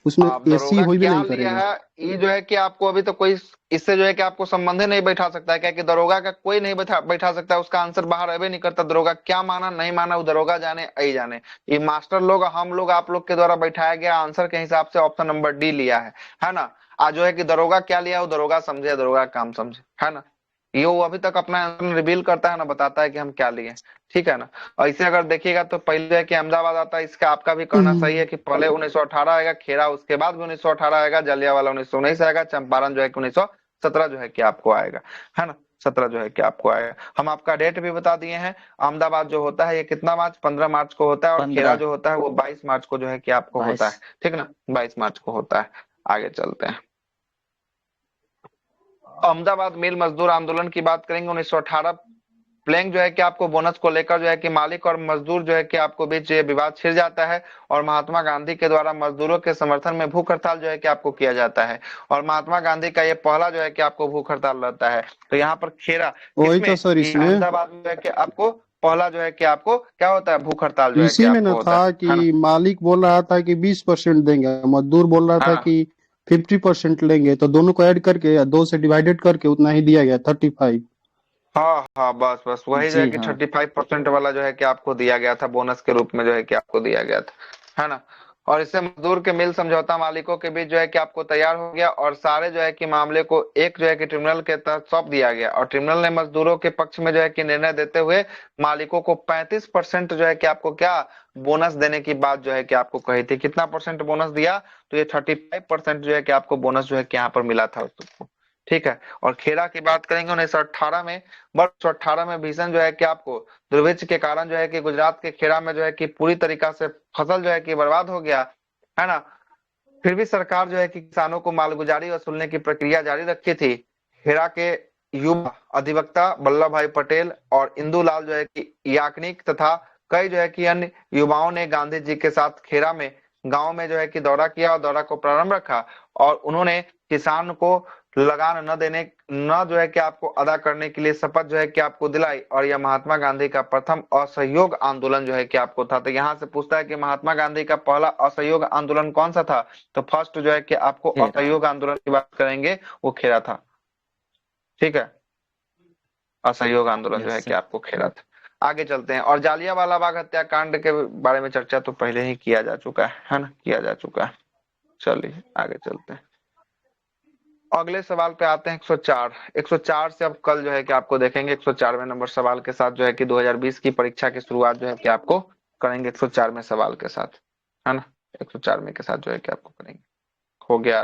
उसमें आप एसी दरोगा हो भी क्या नहीं लिया करेगा। है, ये जो है कि आपको अभी तो कोई इससे जो है कि आपको संबंध ही नहीं बैठा सकता है, क्या कि दरोगा का कोई नहीं बैठा सकता, उसका आंसर बाहर अभी नहीं करता। दरोगा क्या माना नहीं माना वो दरोगा जाने आई जाने, ये मास्टर लोग हम लोग आप लोग के द्वारा बैठाया गया आंसर के हिसाब से ऑप्शन नंबर डी लिया है ना। आज जो है कि दरोगा क्या लिया वो दरोगा समझे, दरोगा का काम समझे, है ना। ये वो अभी तक अपना आंसर रिवील करता है ना, बताता है कि हम क्या लिए, ठीक है ना। और इसे अगर देखिएगा तो पहले है कि अहमदाबाद आता है, इसका आपका भी कहना सही है कि पहले 1918 आएगा, खेरा उसके बाद भी 1918 आएगा, जलियांवाला 1919 आएगा, चंपारण जो है कि 1917 जो है कि आपको आएगा, है ना। 17 जो है कि आपको आएगा। हम आपका डेट भी बता दिए हैं। अहमदाबाद जो होता है ये कितना मार्च, 15 मार्च को होता है, और खेरा 15, जो होता है वो 22 मार्च को जो है कि आपको होता 22। है, ठीक ना, 22 मार्च को होता है। आगे चलते हैं, अहमदाबाद मिल मजदूर आंदोलन की बात करेंगे। 1918 प्लेइंग जो है कि आपको बोनस को लेकर जो है कि मालिक और मजदूर जो है कि आपको बीच ये विवाद छिड़ जाता है, और महात्मा गांधी के द्वारा मजदूरों के समर्थन में भूख हड़ताल जो है कि आपको किया जाता है, और महात्मा गांधी का ये पहला जो है कि आपको भूख हड़ताल रहता है। तो यहाँ पर खेरा वही किसमें, तो सर, ये इसमें अहमदाबाद में जो है कि आपको पहला जो है कि आपको क्या होता है, भूख हड़ताल जो है कि इसी में आपको न होता था है ना। कि मालिक बोल रहा था कि 20% देंगे, मजदूर बोल रहा था हाँ कि 50% लेंगे, तो दोनों को ऐड करके या 2 से डिवाइडेड करके उतना ही दिया गया, 35। हाँ हाँ बस बस वही जो है जी कि हाँ। 35% वाला जो है कि आपको दिया गया था, बोनस के रूप में जो है कि आपको दिया गया था, है ना। और इससे मजदूर के मिल समझौता मालिकों के बीच जो है कि आपको तैयार हो गया, और सारे जो है कि मामले को एक जो है कि ट्रिब्यूनल के तहत सौंप दिया गया, और ट्रिब्यूनल ने मजदूरों के पक्ष में जो है कि निर्णय देते हुए मालिकों को 35% जो है कि आपको क्या बोनस देने की बात जो है कि आपको कही थी। कितना परसेंट बोनस दिया, तो ये 35% जो है कि आपको बोनस जो है कि यहाँ पर मिला था उसको, ठीक है। और खेरा की बात करेंगे 1918 में, 1918 में भीषण जो है कि आपको दुर्भिक्ष के कारण जो है कि गुजरात के खेरा में जो है कि पूरी तरीका से फसल जो है कि बर्बाद हो गया, है ना। फिर भी सरकार जो है कि किसानों को मालगुजारी वसूलने की प्रक्रिया जारी रखी थी। खेरा के युवा अधिवक्ता वल्लभ भाई पटेल और इंदुलाल जो है कि याकनिक तथा कई जो है कि अन्य युवाओं ने गांधी जी के साथ खेरा में गांव में जो है कि दौरा किया और दौरा को प्रारंभ रखा और उन्होंने किसान को लगान न जो है कि आपको अदा करने के लिए शपथ जो है कि आपको दिलाई और यह महात्मा गांधी का प्रथम असहयोग आंदोलन जो है कि आपको था। तो यहाँ से पूछता है कि महात्मा गांधी का पहला असहयोग आंदोलन कौन सा था, तो फर्स्ट जो है कि आपको खेरा। असहयोग आंदोलन की बात करेंगे वो खेरा था। ठीक है, असहयोग आंदोलन जो है कि आपको खेरा था। आगे चलते हैं। और जालियांवाला बाग हत्याकांड के बारे में चर्चा तो पहले ही किया जा चुका है ना, किया जा चुका है। चलिए आगे चलते हैं। अगले सवाल पे आते हैं 104। 104 से अब कल जो है कि आपको देखेंगे 104वें नंबर सवाल के साथ जो है कि 2020 की परीक्षा की शुरुआत जो है कि आपको करेंगे 104वें सवाल के साथ, है ना। 104वें के साथ जो है कि आपको करेंगे। हो गया